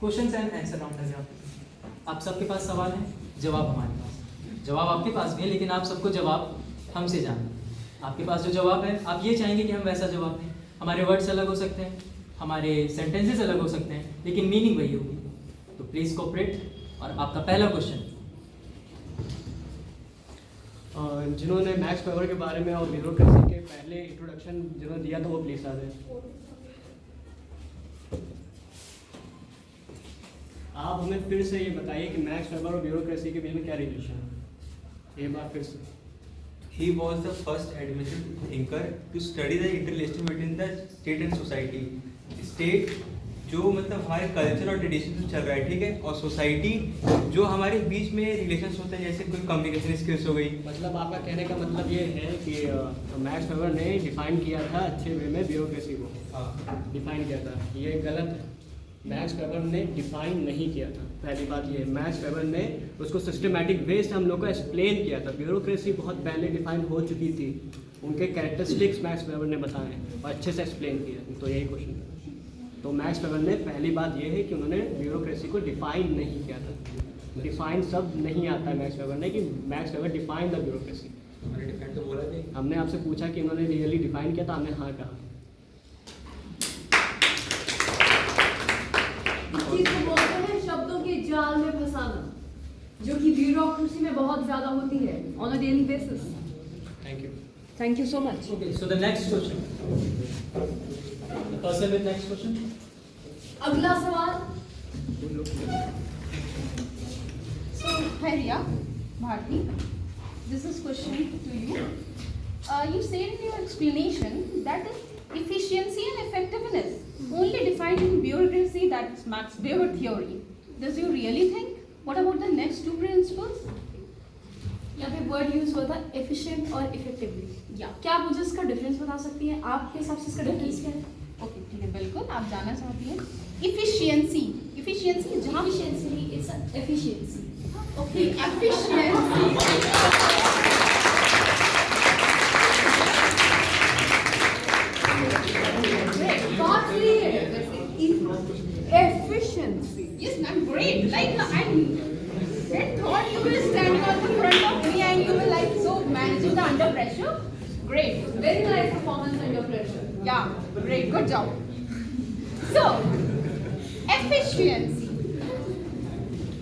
Question and answer round है यहाँ पे। आप सबके पास सवाल है, जवाब हमारे पास, जवाब आपके पास भी है, लेकिन आप सबको जवाब हमसे जानना। आपके पास जो जवाब है आप ये चाहेंगे कि हम वैसा जवाब दें। हमारे वर्ड्स अलग हो सकते हैं, हमारे सेंटेंसेस अलग हो सकते हैं, लेकिन मीनिंग वही होगी। तो प्लीज़ कोऑपरेट। और आपका पहला क्वेश्चन, जिन्होंने मैक्स वेबर के बारे में और ब्यूरोक्रेसी के पहले इंट्रोडक्शन जिन्होंने दिया था वो प्लीज आ जाए। आप हमें फिर से ये बताइए कि मैक्स वेबर और ब्यूरोक्रेसी के बीच में क्या रिलेशन है, एक बार फिर से। He was the first administrative thinker to study the interrelation between the state and society. State जो मतलब हमारे कल्चर और ट्रेडिशन से चल रहा है, ठीक है, और सोसाइटी जो हमारे बीच में रिलेशंस होते हैं, जैसे कोई कम्युनिकेशन स्किल्स हो गई। मतलब आपका कहने का मतलब ये है कि मैक्स वेबर ने डिफाइन किया था अच्छे वे में ब्यूरोक्रेसी को, डिफाइन किया था, ये गलत है। मैक्स वेबर ने डिफाइन नहीं किया था, पहली बात ये। मैक्स वेबर ने उसको सिस्टमैटिक वे से हम लोग को एक्सप्लेन किया था। ब्यूरोक्रेसी बहुत पहले डिफाइन हो चुकी थी, उनके कैरेक्टरिस्टिक्स मैक्स वेबर ने बताए और अच्छे से एक्सप्लेन किया। तो यही क्वेश्चन है। तो मैक्स वेबर ने पहली बात ये है कि उन्होंने ब्यूरोक्रेसी को डिफाइन नहीं किया था। डिफाइन सब नहीं आता है मैक्स वेबर ने कि max weber define the bureaucracy. हमने डिफाइन तो बोला नहीं। हमने आपसे पूछा कि उन्होंने रियली डिफाइन किया, तो हमने हाँ कहा। चीज को बोलते हैं शब्दों के जाल में फंसाना, जो कि ब्यूरोक्रेसी में बहुत ज्यादा होती है on a daily basis. Thank you. Thank you so much. Okay, so the next question, the person with next question. अगला सवाल। So, hi Riya, Bharti. This is question to you. You said in your explanation that efficiency and effectiveness only defined in bureaucracy, that's Max Weber theory. Does you really think? What about the next two principles? यहाँ पे word use हुआ था efficient और effectively. क्या आप मुझे इसका difference बता सकती हैं? आपके हिसाब से इसका डिफरेंस क्या है? ओके, ठीक है, बिल्कुल आप जानना चाहती हैं। इफिशियंसी, इफिशियंसी जहाँ efficiency its efficiency. Okay, efficiency बात सही है। Efficiency. Yes, ma'am, great. Like, I then thought you will stand on the front of me and you will like so managing the under pressure. Great. Very nice performance under pressure. Yeah, great. Good job. So, efficiency,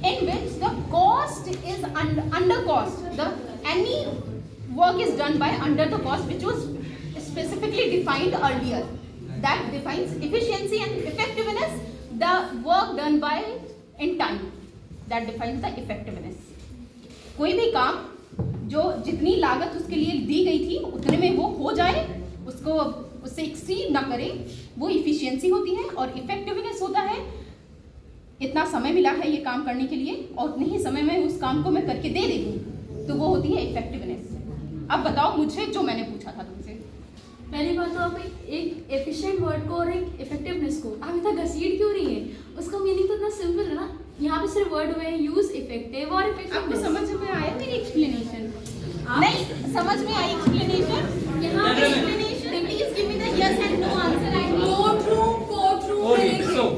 in which the cost is under cost. Any work is done by under the cost, which was specifically defined earlier. That defines efficiency, and effectiveness, the work done by in time. That defines the effectiveness. कोई भी काम जो जितनी लागत उसके लिए दी गई थी उतने में वो हो जाए, उसको उससे एक्सीड ना करे, वो इफिशियंसी होती है। और इफेक्टिवनेस होता है इतना समय मिला है ये काम करने के लिए और उतने ही समय में उस काम को मैं करके दे देती हूँ, तो वो होती है इफेक्टिवनेस। अब बताओ मुझे जो मैंने पूछा था तुमसे। पहली बात तो आप एक एफिशिएंट वर्ड को और एक इफेक्टिवनेस को आप इतना घसीट क्यों रही हैं? उसका मीनिंग तो इतना सिंपल है ना। यहाँ पे सिर्फ वर्ड में यूज इफेक्टिव और आपको इफेक्टिवनेस। समझ में आया मेरी एक्सप्लेनेशन? नहीं समझ में आई एक्सप्लेनेशन? यहाँ पे explanation please give me the yes and no answer. I Courtroom.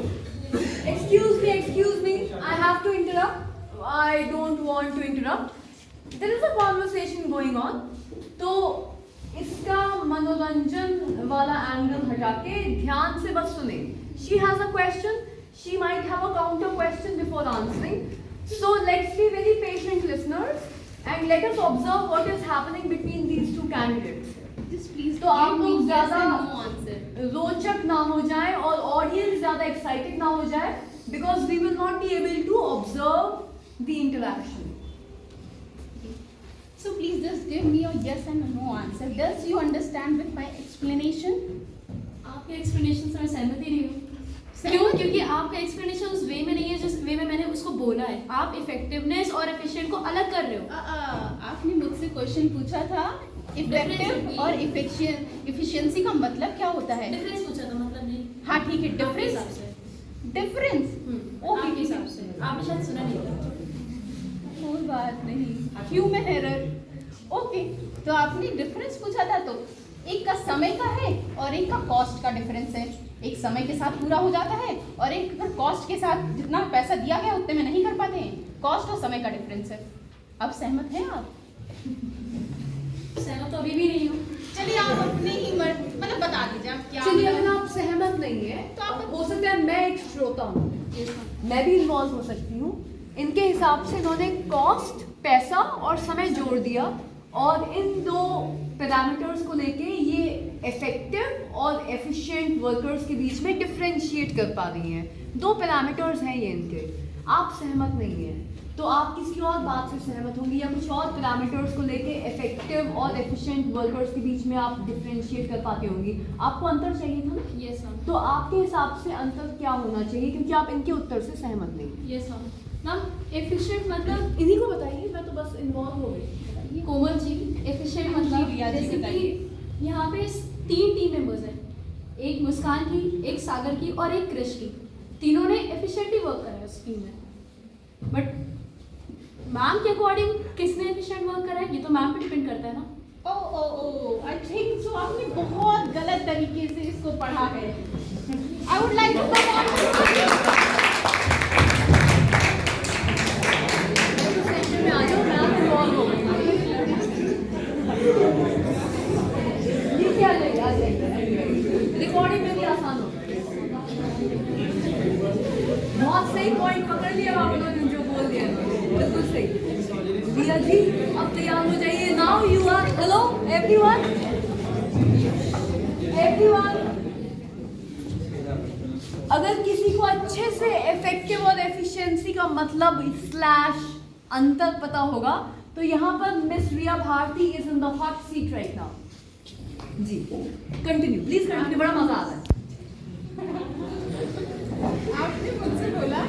Excuse me. I have to interrupt. I don't want to interrupt. There is a conversation going on. तो इसका मनोरंजन वाला एंगल हटा के ध्यान से बस सुने। She has a question. She might have a counter question before answering. So let's be very patient listeners and let us observe what is happening between these two candidates. Just please तो आप लोग ज्यादा no answer. रोचक ना हो जाए और audience ज्यादा एक्साइटेड ना हो जाए, because we will not be able to observe the interaction. So please just give me your yes and no answer. Does you understand with my explanation? आपके एक्सप्लेनेशन से मैं सहमत ही नहीं हूँ। क्यों? क्योंकि आपका एक्सप्लेनेशन उस वे में नहीं है जिस वे में मैंने उसको बोला है। आप इफेक्टिवनेस और एफिशिएंट को अलग कर रहे हो। आपने मुझसे क्वेश्चन पूछा था इफेक्टिव और इफिशियंसी का मतलब क्या होता है? डिफरेंस पूछा था, मतलब नहीं। हाँ ठीक है, आपके हिसाब डिफरेंस से। डिफरेंस आपके हिसाब से आपने शायद सुना नहीं था। कोई बात नहीं, ह्यूमन एरर। ओके, तो आपने डिफरेंस पूछा था, तो एक का समय का है और एक का कॉस्ट का डिफरेंस है। एक समय के साथ पूरा हो जाता है और एक अगर कॉस्ट के साथ जितना पैसा दिया गया उतने में नहीं कर पाते हैं। कॉस्ट और समय का डिफरेंस है। अब सहमत हैं आप? सहमत तो अभी भी नहीं हूँ। चलिए आप अपनी ही मतलब बता दीजिए आप क्या। चलिए अगर आप सहमत नहीं है तो आप हो सकता है मैं एक श्रोता हूँ, मैं भी इन्वॉल्व हो सकती हूँ। इनके हिसाब से इन्होंने कॉस्ट, पैसा और समय जोड़ दिया और इन दो पैरामीटर्स को लेके ये इफेक्टिव और एफिशिएंट वर्कर्स के बीच में डिफरेंशिएट कर पा रही हैं। दो पैरामीटर्स हैं ये इनके। आप सहमत नहीं हैं तो आप किसी और बात से सहमत होंगी या कुछ और पैरामीटर्स को लेके इफेक्टिव और एफिशिएंट वर्कर्स के बीच में आप डिफरेंशिएट कर पाती होंगी। आपको अंतर चाहिए था ना? Yes ma'am. तो आपके हिसाब से अंतर क्या होना चाहिए, क्योंकि आप इनके उत्तर से सहमत नहीं। यस मैम, एफिशिएंट मतलब इन्हीं को बताइए, मैं तो बस इन्वॉल्व हो गई। कोमल जी, एफिशिएंट मतलब रिया जी जैसे बताइए। कि यहाँ पे 3 टीम मेंबर्स हैं, एक मुस्कान की, एक सागर की और एक क्रिश की। तीनों ने एफिशिएंटली वर्क करा है उस टीम में। बट मैम के अकॉर्डिंग किसने एफिशिएंट वर्क करा है ये तो मैम पे डिपेंड करता है ना। ओ आई थिंक सो आपने बहुत गलत तरीके से इसको पढ़ा है। I would like to session में आ जाओ, मैं आप इन्वॉल्व हो गई। ये क्या जाएगा, आ जाएगा रिकॉर्डिंग में भी आसान हो। बहुत सही पॉइंट पकड़ लिया आप लोगों ने जो बोल दिया, बिल्कुल सही। रिया जी अब तैयार हो जाइए। Now you are, hello everyone, अगर किसी को अच्छे से इफेक्टिव और एफिशिएंसी का मतलब स्लैश अंतर पता होगा तो यहाँ पर miss Riya Bharati is in the hot seat right now. जी कंटिन्यू प्लीज कंटिन्यू, बड़ा मजा आ रहा है। आपने मुझसे बोला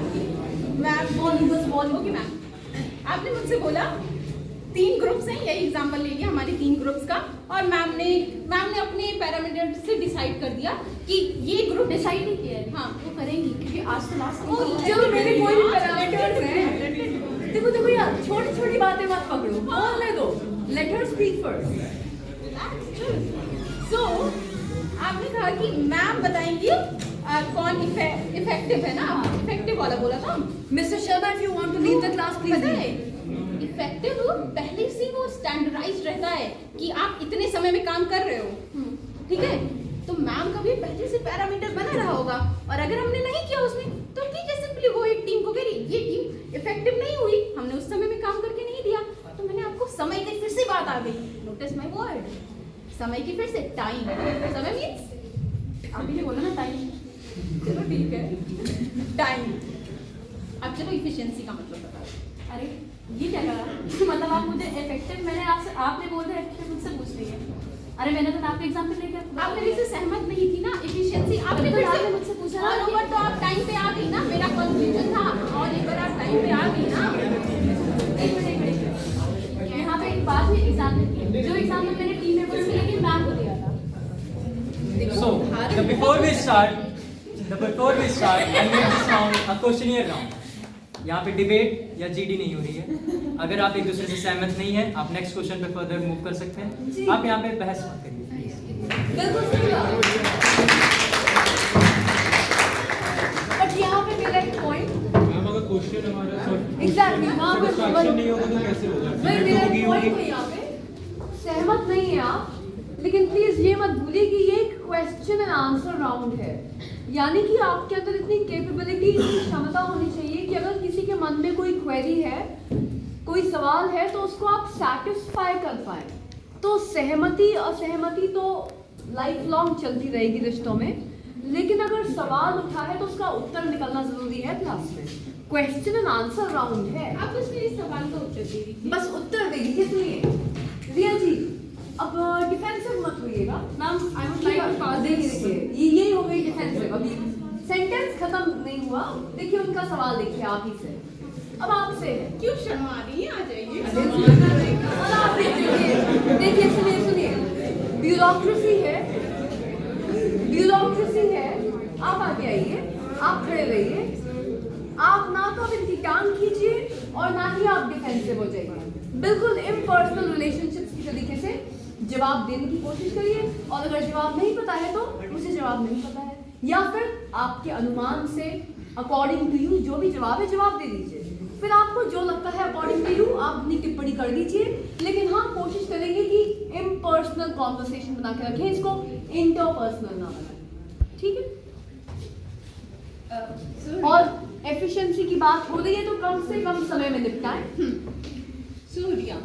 मैम ओके मैम, आपने मुझसे बोला 3 ग्रुप्स हैं, यही एग्जांपल ले लिया हमारे 3 ग्रुप्स का, और मैम ने अपने पैरामीटर से डिसाइड कर दिया कि ये ग्रुप डिसाइड नहीं किया है। हाँ वो करेंगी क्योंकि आज तो लास्ट चलो मेरे कोई भी पैरामीटर्स हैं। देखो यार, छोटी छोटी बातें मत पकड़ो, बोलने दो, लेट हर स्पीक फर्स्ट। सो आपने कहा कि मैम बताएंगी कौन इफेक्टिव है ना, इफेक्टिव वाला बोला था। Mister Sharma if you want to leave the class पता है प्लीज। इफेक्टिव पहले से वो स्टैंडर्डाइज्ड रहता है कि आप इतने समय में काम कर रहे हो, ठीक है। तो मैम का भी पहले से पैरामीटर बना रहा होगा, और अगर हमने नहीं किया उसमें तो ठीक है, सिंपली वो एक टीम को कह रही ये टीम इफेक्टिव नहीं हुई, हमने उस समय में काम करके नहीं दिया। तो मैंने आपको समय की फिर से बात आ गई, नोटिस माय वर्ड, समय की फिर से टाइम। समय मीन्स अभी ने बोला ना टाइम। चलो ठीक है टाइम। अब चलो इफिशिएंसी का मतलब बता। अरे ये क्या करा मतलब आप मुझे इफेक्टिव, मैंने आपसे, आपने बोल रहे इफेक्टिव मुझसे पूछ रही है। अरे मैंने तो आपके एग्जांपल लेकर आप मेरे से सहमत नहीं थी ना। इफिशिएंसी आपने फिर से मुझसे पूछा और ऊपर तो आप टाइम पे आ गई ना, मेरा कंफ्यूजन था, और एक बार आप टाइम पे आ गई ना। एक मिनट यहाँ पे एक बात है एग्जाम्पल की, जो एग्जाम्पल मैंने टीम मेंबर्स के लिए मैम को दिया था। So, before we start, I'm going to sound a questionnaire round. यहाँ पे डिबेट या जीडी नहीं हो रही है। अगर आप एक दूसरे से सहमत नहीं है, आप नेक्स्ट क्वेश्चन पे फर्दर मूव कर सकते हैं। आप यहाँ पे बहस मत करिए। बिल्कुल सही बात। बट यहाँ पे मेरा एक पॉइंट, मैम अगर क्वेश्चन हमारा एग्जैक्टली वहाँ पे सेटिस्फैक्शन नहीं होगा तो कैसे होगा? वही मेरा एक पॉइंट है। यहाँ पे सहमत नहीं है आप, लेकिन प्लीज ये मत भूलिए कि ये एक क्वेश्चन एंड आंसर राउंड है। यानी कि आपके अंदर इतनी कैपेबिलिटी, इतनी क्षमता होनी चाहिए कि अगर किसी के मन में कोई क्वेरी है, कोई सवाल है, तो उसको आप सैटिस्फाई कर पाए। तो सहमति असहमति तो लाइफ लॉन्ग चलती रहेगी रिश्तों में, लेकिन अगर सवाल उठा है तो उसका उत्तर निकलना जरूरी है क्लास में। क्वेश्चन एंड आंसर राउंड है। आप उसमें इस सवाल का उत्तर दे दीजिए। बस उत्तर देगी किसलिए? रिया जी अब डिफेंसिव मत होइएगा ma'am I would like to pass देखिए यही हो गई डिफेंसिव। अभी सेंटेंस खत्म नहीं हुआ, देखिए उनका सवाल देखिए आप ही से। अब आपसे है, क्यों शर्मा रही है? आ जाइए। और आप देखिए सुनिए, ब्यूरोक्रेसी है। आप आगे आइए, आप खड़े रहिए, आप ना तो अब इनकी टांग खींचिए और ना ही आप डिफेंसिव हो जाइए। बिल्कुल इम्पर्सनल रिलेशनशिप्स की तरीके से जवाब देने की कोशिश करिए, और अगर जवाब नहीं पता है तो मुझे जवाब नहीं पता है, या फिर आपके अनुमान से अकॉर्डिंग टू यू जो भी जवाब है जवाब दे दीजिए। फिर आपको जो लगता है अकॉर्डिंग टू यू आप अपनी टिप्पणी कर दीजिए, लेकिन हाँ कोशिश करेंगे कि इम्पर्सनल कॉन्वर्सेशन बना के रखें, इसको इंटरपर्सनल ना बनाएं, ठीक है। और एफिशिएंसी की बात हो रही है तो कम से कम समय में निपटाएं। So Riya,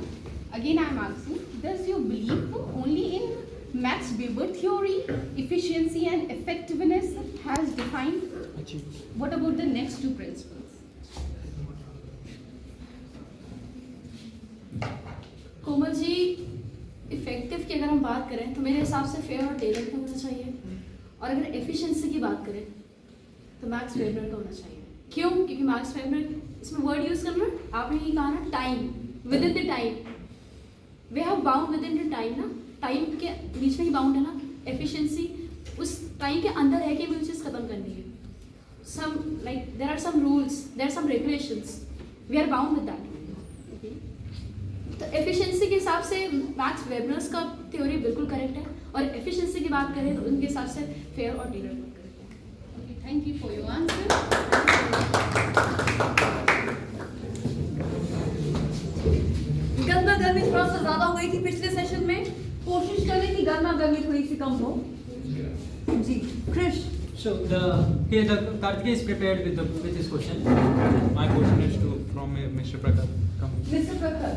again I am asking, does you believe only in Max Weber theory, efficiency and effectiveness has defined? What about the next two principles? Komal ji, effective की अगर हम बात करें तो मेरे हिसाब से फेयर और टेलर का होना चाहिए, और अगर एफिशिएंसी की बात करें तो मैक्स वेबर का होना चाहिए। क्यों? क्योंकि मैक्स वेबर, इसमें वर्ड यूज करना, आपने ये कहा ना time, with in the time, way have bound with in the time ना, टाइम के बीच में ही बाउंड है ना। एफिशिएंसी उस टाइम के अंदर है कि मुझे चीज़ खत्म करनी है। Some like there are some rules, there are some regulations, we are bound with that. तो एफिशिएंसी के हिसाब से मैक्स वेबर्स का थ्योरी बिल्कुल करेक्ट है, और एफिशिएंसी की बात करें तो उनके हिसाब से फेयर और टेलर बात करेक्ट है। Okay, thank you for your answer. गर्मा गर्मी थोड़ा सा ज्यादा हो गई थी पिछले सेशन में, कोशिश करें कि गर्मा गर्मी थोड़ी सी कम हो। जी Krrish. So here the Karthikeya is prepared with his question. My question is from Mr. Prakash. Mister प्रखर,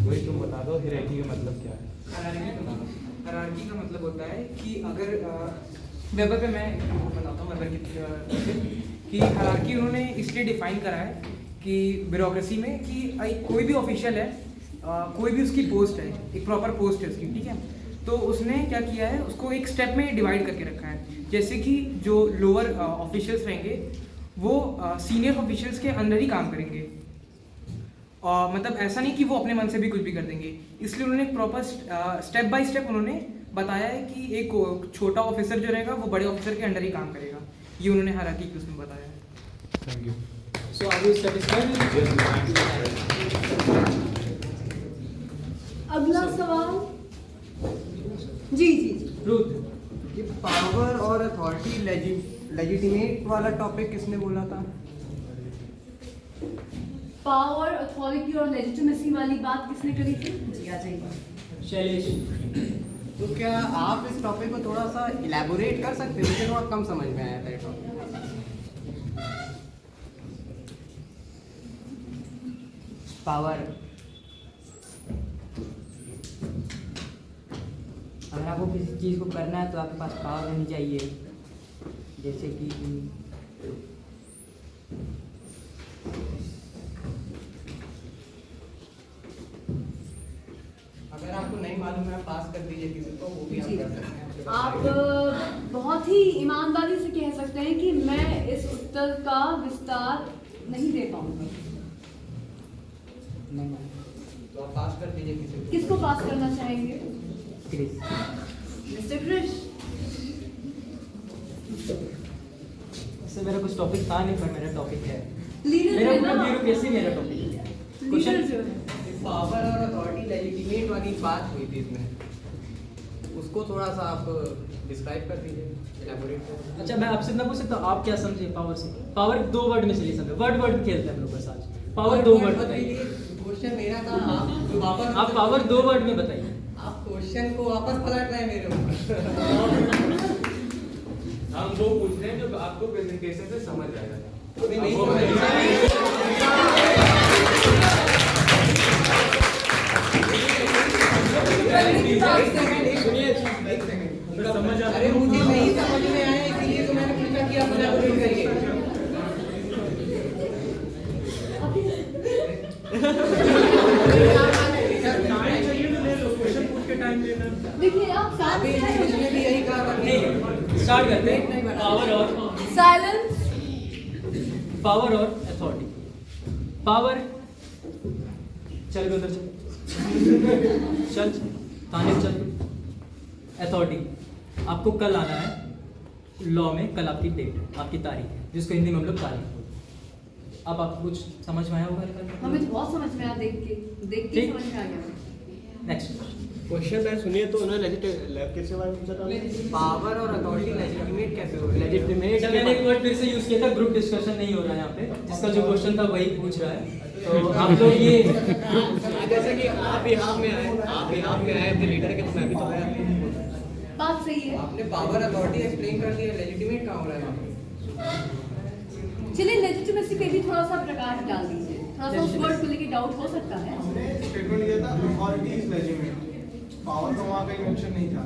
वही तुम बता दो हायरार्की का मतलब क्या है। हायरार्की का मतलब होता है कि अगर वेबर पे मैं बताता हूँ वेबर कि हायरार्की उन्होंने इसलिए डिफाइन करा है कि ब्यूरोक्रेसी में कि कोई भी ऑफिशियल है, कोई भी उसकी पोस्ट है, एक प्रॉपर पोस्ट है उसकी, ठीक है। तो उसने क्या किया है, उसको एक स्टेप में डिवाइड करके रखा है। जैसे कि जो लोअर ऑफिशियल्स रहेंगे वो सीनियर ऑफिशियल्स के अंदर ही काम करेंगे, और मतलब ऐसा नहीं कि वो अपने मन से भी कुछ भी कर देंगे। इसलिए उन्होंने प्रॉपर स्टेप बाय स्टेप उन्होंने बताया है कि एक छोटा ऑफिसर जो रहेगा वो बड़े ऑफिसर के अंडर ही काम करेगा। ये उन्होंने हायरार्की के उसमें बताया है। Thank you. So are you satisfied? अगला सवाल। जी जी जी। Ruth. ये पावर और अथॉरिटी लेजिटिमेट वाला टॉपिक किसने बोला था? पावर, अथॉरिटी और लेजिटिमेसी वाली बात किसने करी थी? जी आ जाइए। शैलेश। तो क्या आप इस टॉपिक को थोड़ा सा इलेबोरेट कर सकते हो? मुझे थोड़ा कम समझ में आया था ये टॉपिक। पावर, अगर आपको किसी चीज़ को करना है तो आपके पास पावर होनी चाहिए। जैसे कि अगर आपको नहीं मालूम है पास कर दीजिए किसी को, वो भी आप जी। कर सकते हैं। आप बहुत ही ईमानदारी से कह सकते हैं कि मैं इस उत्तर का विस्तार नहीं दे पाऊंगा। नहीं, तो आप पास कर दीजिए किसी को। किसको पास करना चाहेंगे? क्रिस। मिस्टर क्रिश। वैसे मेरा कुछ टॉपिक था नहीं, पर मेरा टॉपिक है। लीडर मेरा है पूरा ना? ब्यूरोक्रेसी मेरा टॉपिक है। लीडर क्वेश्चन जो है। पावर और अथॉरिटी लेजिटिमेट वाली बात हुई थी इसमें, उसको थोड़ा सा आप डिस्क्राइब कर दीजिए, इलेबोरेट कर दीजिए। अच्छा, मैं आपसे इतना पूछ सकता हूँ, आप क्या समझे पावर से? पावर 2 वर्ड में चलिए समझे, वर्ड खेलते हैं हम लोग बस आज। पावर 2 वर्ड बताइए। क्वेश्चन मेरा था, आप पावर 2 वर्ड में बताइए। आप क्वेश्चन को वापस पलट रहे हैं मेरे ऊपर। हम वो पूछ रहे हैं जो आपको प्रेजेंटेशन से समझ आएगा। अभी नहीं वो समझ बताइए। में अरे मुझे नहीं समझ में आया, इसीलिए तो मैंने पूछा कि आप इलेबोरेट करिए। देखिए आप साथ अभी उसने भी यही कहा था कि स्टार्ट करते हैं। पावर और साइलेंस। पावर और अथॉरिटी। पावर, चल गए उधर चल थाने चल। अथॉरिटी, आपको कल आना है लॉ में, कल आपकी डेट है, आपकी तारीख है, जिसको हिंदी में हम लोग तारीख बोलते हैं। अब आपको कुछ समझ में आया होगा? हमें तो बहुत समझ में आया, देख के ठीक। समझ में आ गया। नेक्स्ट क्वेश्चन पहले सुनिए तो उन्होंने किसके बारे में पूछा था? पावर और अथॉरिटी लेजिटिमेट कैसे हो? लेजिटिमेट मैंने एक वर्ड फिर से यूज किया था, ग्रुप डिस्कशन नहीं हो रहा है यहाँ पे, जिसका जो क्वेश्चन था वही पूछ रहा है। तो आप लोग ये जैसे कि आप बिहाफ में आए अपने लीडर के, तो मैं भी तो आया। बात सही है। आपने पावर अथॉरिटी एक्सप्लेन कर दिया, लेजिटिमेट कहाँ हो रहा है वहाँ पे? चलिए लेजिटिमेसी पे भी थोड़ा सा प्रकाश डाल दीजिए, थोड़ा सा उस वर्ड को लेके डाउट हो सकता है। स्टेटमेंट दिया था अथॉरिटी इज लेजिटिमेट, पावर का वहाँ कहीं मेंशन नहीं था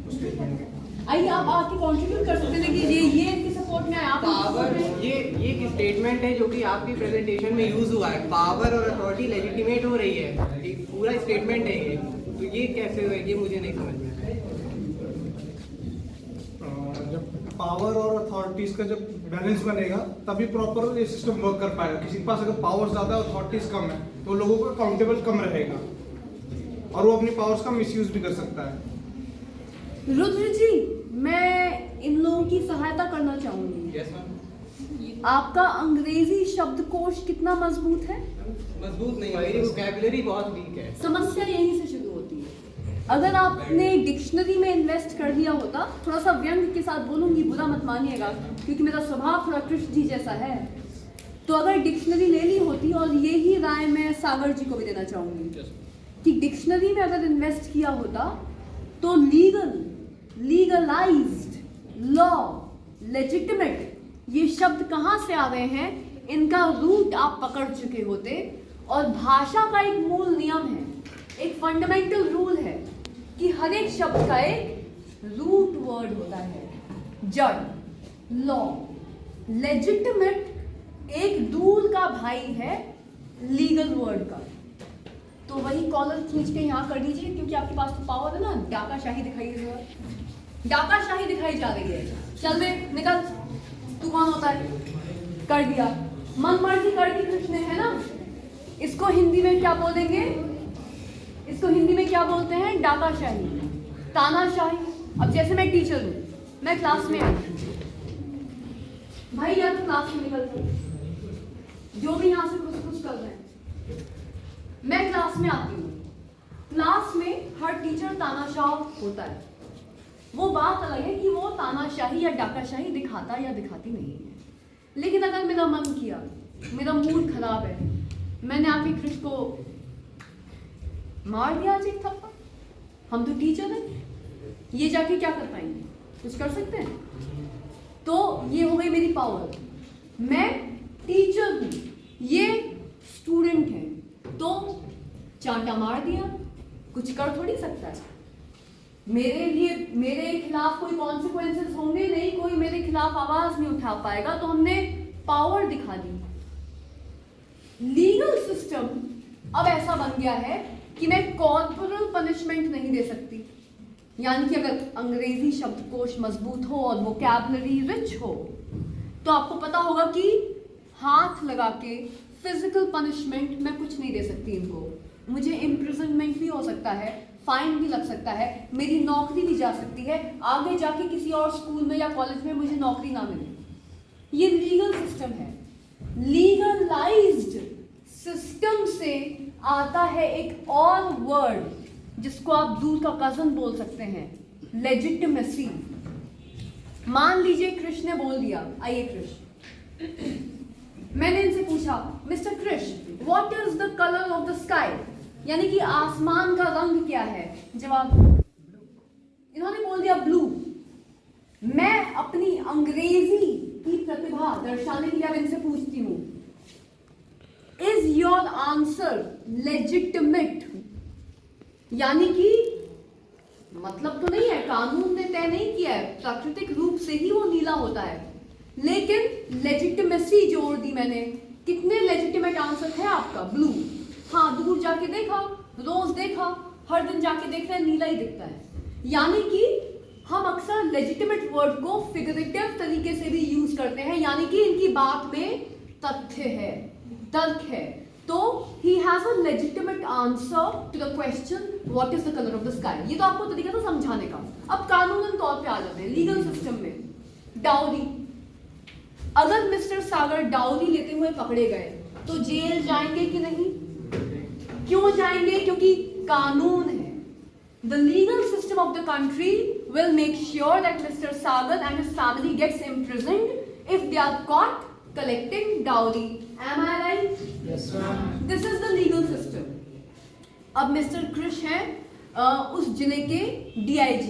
उस स्टेटमेंट में। आइए आप आके कंट्रीब्यूट कर सकते हैं कि ये इनके सपोर्ट में है, आप पावर ये एक स्टेटमेंट है जो कि आपकी प्रेजेंटेशन में यूज हुआ है। पावर और अथॉरिटी लेजिटिमेट हो रही है, एक पूरा स्टेटमेंट है ये, तो ये कैसे हुआ ये मुझे नहीं समझ में आया। जब पावर और अथॉरिटीज का जब बैलेंस बनेगा तभी प्रॉपर ये सिस्टम वर्क कर पाएगा। किसी के पास अगर पावर्स ज़्यादा है अथॉरिटीज कम है तो लोगों को अकाउंटेबल कम रहेगा और वो अपनी पावर्स का मिसयूज भी कर सकता है। रुद्र जी, मैं इन लोगों की सहायता करना चाहूंगी। Yes ma'am. आपका अंग्रेजी शब्दकोश कितना मजबूत है? मजबूत नहीं है, मेरी वोकैबुलरी बहुत वीक है। समस्या यहीं से शुरू होती है। अगर आपने डिक्शनरी में इन्वेस्ट कर दिया होता, थोड़ा सा व्यंग के साथ बोलूंगी, बुरा मत मानिएगा क्योंकि मेरा स्वभाव थोड़ा कृष्ण जी जैसा है, तो अगर डिक्शनरी ले ली होती, और यही राय मैं सागर जी को भी देना चाहूंगी कि डिक्शनरी में अगर इन्वेस्ट किया होता तो लीगलाइज्ड, लॉ, लेजिटिमेट, ये शब्द कहाँ से आ रहे हैं, इनका रूट आप पकड़ चुके होते। और भाषा का एक मूल नियम है, एक फंडामेंटल रूल है कि हर एक शब्द का एक रूट वर्ड होता है। जड़, लॉ, लेजिटिमेट एक दूर का भाई है लीगल वर्ड का। तो वही कॉलर खींच के यहाँ कर दीजिए, क्योंकि आपके पास तो पावर है ना। डाकाशाही दिखाई दे रहा है, डाकाशाही दिखाई जा रही है। चल बे निकल, तू कौन होता है? कर दिया, मन मर्जी कर दी कृष्ण ने, है ना। इसको हिंदी में क्या बोलेंगे? इसको हिंदी में क्या बोलते हैं? डाकाशाही, तानाशाही। अब जैसे मैं टीचर हूँ, मैं क्लास में आई, भाई या तो क्लास में निकल जाओ, जो भी यहाँ से कुछ कुछ कर रहे हैं। मैं क्लास में आती हूँ, क्लास में हर टीचर तानाशाह होता है। वो बात अलग है कि वो तानाशाही या डाकाशाही दिखाता या दिखाती नहीं है। लेकिन अगर मेरा मन किया, मेरा मूड खराब है, मैंने आके कृष्ण को मार दिया आज एक थप्पड़, हम तो टीचर हैं, ये जाके क्या कर पाएंगे? कुछ कर सकते हैं? तो ये हो गई मेरी पावर। मैं टीचर हूँ, ये स्टूडेंट है, तो चांटा मार दिया, कुछ कर थोड़ी सकता है। मेरे खिलाफ कोई कॉन्सिक्वेंसेस होंगे नहीं, कोई मेरे खिलाफ आवाज नहीं उठा पाएगा। तो हमने पावर दिखा दी। लीगल सिस्टम अब ऐसा बन गया है कि मैं कॉर्पोरल पनिशमेंट नहीं दे सकती। यानी कि अगर अंग्रेजी शब्दकोश मजबूत हो और वोकैबुलरी रिच हो, तो आपको पता होगा कि हाथ लगा के फिजिकल पनिशमेंट मैं कुछ नहीं दे सकती इनको। मुझे इम्प्रिजनमेंट भी हो सकता है, फाइन भी लग सकता है, मेरी नौकरी भी जा सकती है, आगे जाके किसी और स्कूल में या कॉलेज में मुझे नौकरी ना मिले। ये लीगल सिस्टम है। लीगलाइज्ड सिस्टम से आता है एक और वर्ड जिसको आप दूर का कजन बोल सकते हैं, लेजिटिमेसी। मान लीजिए कृष्ण ने बोल दिया, आइए कृष्ण, मैंने इनसे पूछा, mister Krishna what is the colour of the sky, यानी कि आसमान का रंग क्या है? जवाब, इन्होंने बोल दिया ब्लू। मैं अपनी अंग्रेजी की प्रतिभा दर्शाने के लिए अब इनसे पूछती हूँ, इज योर आंसर लेजिटिमेट? यानी कि मतलब तो नहीं है, कानून ने तय नहीं किया है, प्राकृतिक रूप से ही वो नीला होता है, लेकिन लेजिटिमेसी जोड़ दी मैंने। कितने लेजिटिमेट आंसर है आपका? ब्लू। हाँ, दूर जाके देखा, रोज देखा, हर दिन जाके देख रहे हैं, नीला ही दिखता है। यानी कि हम अक्सर लेजिटिमेट वर्ड को फिगरेटिव तरीके से भी यूज करते हैं, यानी कि इनकी बात में तथ्य है, तर्क है। तो he has a legitimate answer to the question what is the color of the sky। ये तो आपको तरीका था समझाने का। अब कानूनन तौर पे आ जाते हैं लीगल सिस्टम में। डाउरी, अगर मिस्टर सागर डाउरी लेते हुए पकड़े गए तो जेल जाएंगे कि नहीं? क्यों जाएंगे? क्योंकि कानून है, The legal system of the country will make sure that Mr. Sagar and his family gets imprisoned if they are caught collecting dowry. Am I right? Yes, ma'am. This is the legal system. अब mister कृष हैं उस जिले के DIG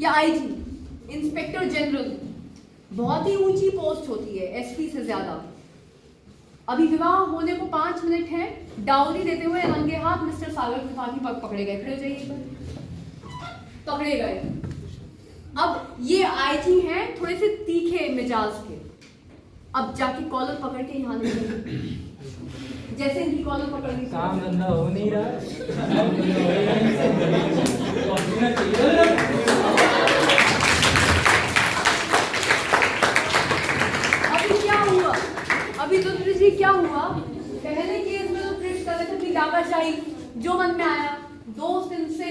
या IG, inspector general, बहुत ही ऊंची post होती है, SP से ज्यादा। अभी विवाह होने को 5 मिनट है, डाउरी देते हुए रंगे हाथ मिस्टर सागर त्रिपाठी पकड़े गए। खड़े हो जाइए, पकड़े गए। अब ये IG हैं थोड़े से तीखे मिजाज के, अब जाके कॉलर पकड़ के यहाँ ले जैसे इनकी कॉलर पकड़ ली, काम धंधा हो नहीं रहा। अभी क्या हुआ, अभी तो जी क्या हुआ, पहले केस में तो कृष कर रहे थे अपनी डाकाशाही, जो मन में आया, दोस्त इनसे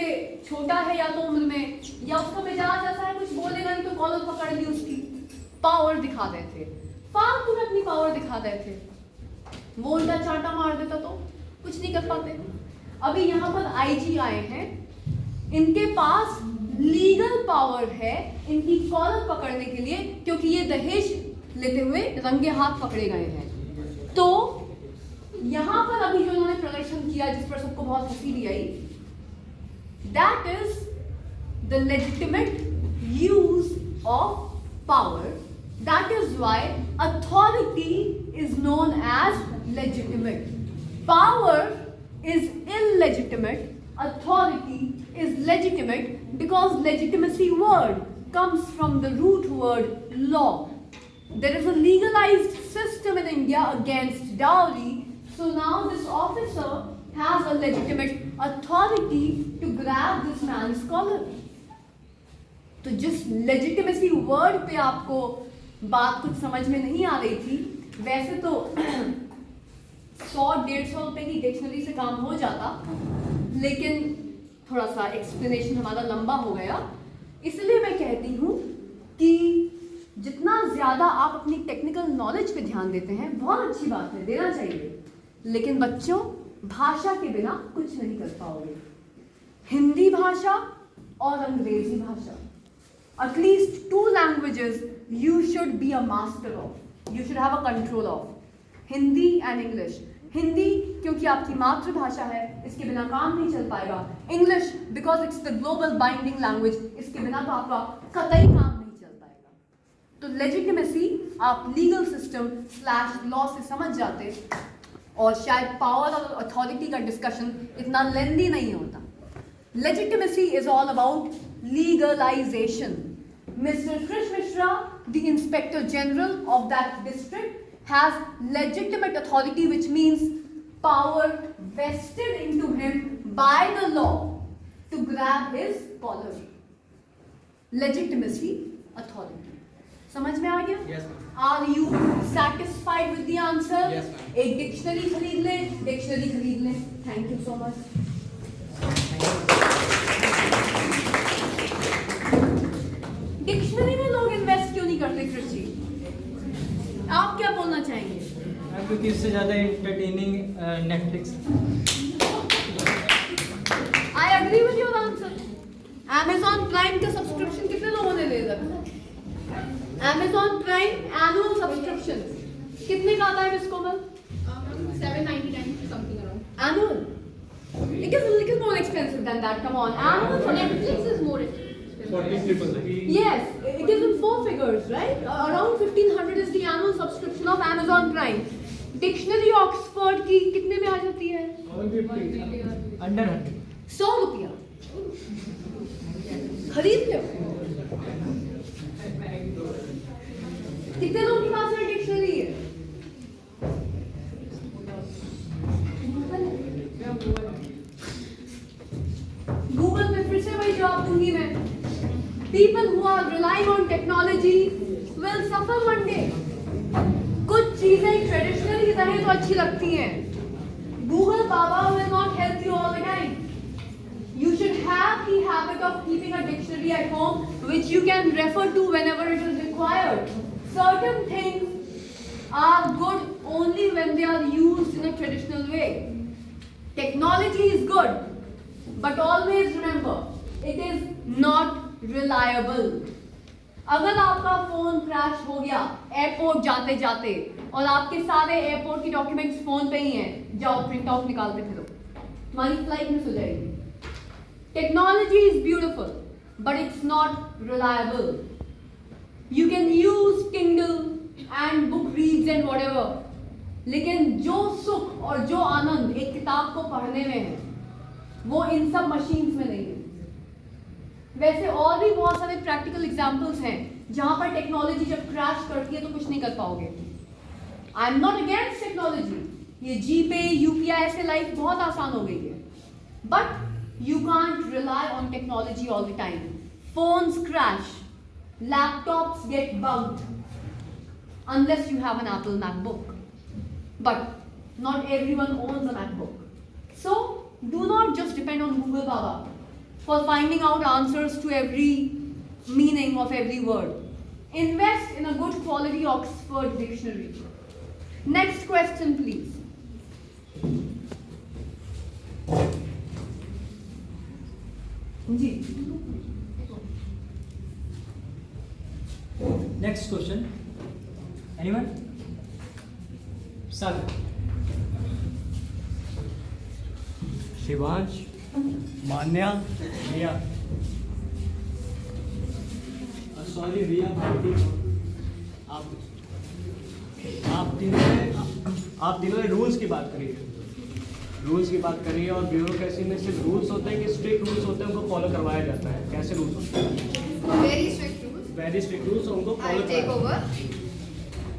छोटा है या तो उम्र में या उसका मिजाज ऐसा है कुछ बोलेगा नहीं तो कॉलर पकड़ ली, उसकी पावर दिखा रहे थे, फालतू में अपनी पावर दिखा रहे थे। वो उल्टा चांटा मार देता तो कुछ नहीं कर पाते। अभी यहाँ पर IG आए हैं, इनके पास लीगल पावर है इनकी कॉलर पकड़ने के लिए, क्योंकि ये दहेज लेते हुए रंगे हाथ पकड़े गए हैं। तो यहाँ पर अभी जो उन्होंने प्रदर्शन किया जिस पर सबको बहुत हंसी भी आई, that is the legitimate use of power. That is why authority is known as legitimate. Power is illegitimate. Authority is legitimate because legitimacy word comes from the root word law. There is a legalized system in India against dowry. So now this officer has a legitimate authority to grab this man's collar. तो जिस legitimacy word पे आपको बात कुछ समझ में नहीं आ रही थी, वैसे तो 100-150 रुपए की डिक्शनरी से काम हो जाता, लेकिन थोड़ा सा एक्सप्लेनेशन हमारा लंबा हो गया। इसलिए मैं कहती हूँ कि जितना ज़्यादा आप अपनी टेक्निकल नॉलेज पे ध्यान देते हैं बहुत अच्छी बात है, देना चाहिए, लेकिन बच्चों भाषा के बिना कुछ नहीं कर पाओगे। हिंदी भाषा और अंग्रेजी भाषा, at least 2 languages you should be a master of, you should have a control of, Hindi and English. Hindi क्योंकि आपकी मातृभाषा है, इसके बिना काम नहीं चल पाएगा। English because it's the global binding language, इसके बिना तो आपका कतई काम नहीं चल पाएगा। तो legitimacy आप legal system / law से समझ जाते और शायद power और authority का discussion इतना lengthy नहीं होता। Legitimacy is all about legalization. Mr. Krish Mishra, the Inspector General of that district, has legitimate authority, which means power vested into him by the law to grab his collar. Legitimacy, authority. समझ में आ गया? Yes, ma'am. Are you satisfied with the answer? Yes, ma'am. एक dictionary खरीद ले, dictionary खरीद ले। Thank you so much. Dictionary में लोग इन्वेस्ट क्यों नहीं करते कृष जी? आप क्या बोलना चाहेंगे? क्योंकि इससे ज़्यादा entertaining Netflix. I agree with your answer. Amazon Prime का सब्सक्रिप्शन कितने लोगों ने ले रखा? Amazon प्राइम एनुअल सब्सक्रिप्शन कितने का आता है इसको? 799 something around. Annual. It is a little more expensive than that. Come on, annual for Netflix is more expensive. Yes, it is in 4 figures, right? Around 1500 is the annual subscription of Amazon Prime. Dictionary Oxford की कितने में आ जाती है? Under 100 रुपया खरीद लो। कितने लोगों के पास है डिक्शनरी है? गूगल पे फिर से वही जवाब दूंगी मैं। People who are relying on technology will suffer one day. कुछ चीजें ट्रेडिशनली रहे तो अच्छी लगती हैं। Google Baba will not help you all the time. You should have the habit of keeping a dictionary at home, which you can refer to whenever it is required. Certain things are good only when they are used in a traditional way. Technology is good, but always remember it is not reliable. अगर आपका phone crash हो गया airport जाते जाते और आपके सारे airport की डॉक्यूमेंट्स फोन पे ही हैं, जाओ प्रिंट आउट निकाल के फिरो, तुम्हारी फ्लाइट मिस हो जाएगी. Technology is beautiful but it's not reliable. You can use Kindle and book reads and whatever, लेकिन जो सुख और जो आनंद एक किताब को पढ़ने में है वो इन सब मशीन्स में नहीं है. वैसे और भी बहुत सारे प्रैक्टिकल एग्जाम्पल्स हैं जहां पर टेक्नोलॉजी जब क्रैश करती है तो कुछ नहीं कर पाओगे. I am not against technology, ये जीपे यूपीआई ऐसे लाइफ बहुत आसान हो गई है, but you can't rely on technology all the time. Phones crash, laptops get bugged unless you have an Apple MacBook, but not everyone owns a MacBook. So do not just depend on Google Baba for finding out answers to every meaning of every word. Invest in a good quality Oxford dictionary. Next question, please. Next question. Anyone? Sagar. Shivansh, Manya, Riya. Sorry Riya Bharti, आप तीनों ने rules की बात करी है. Rules की बात करी है और ब्यूरोक्रेसी में सिर्फ रूल्स होते हैं कि स्ट्रिक्ट रूल्स होते हैं, उनको फॉलो करवाया जाता है. कैसे रूल्स होते हैं? Very strict rules. Very strict rules, उनको फॉलो टेक ओवर.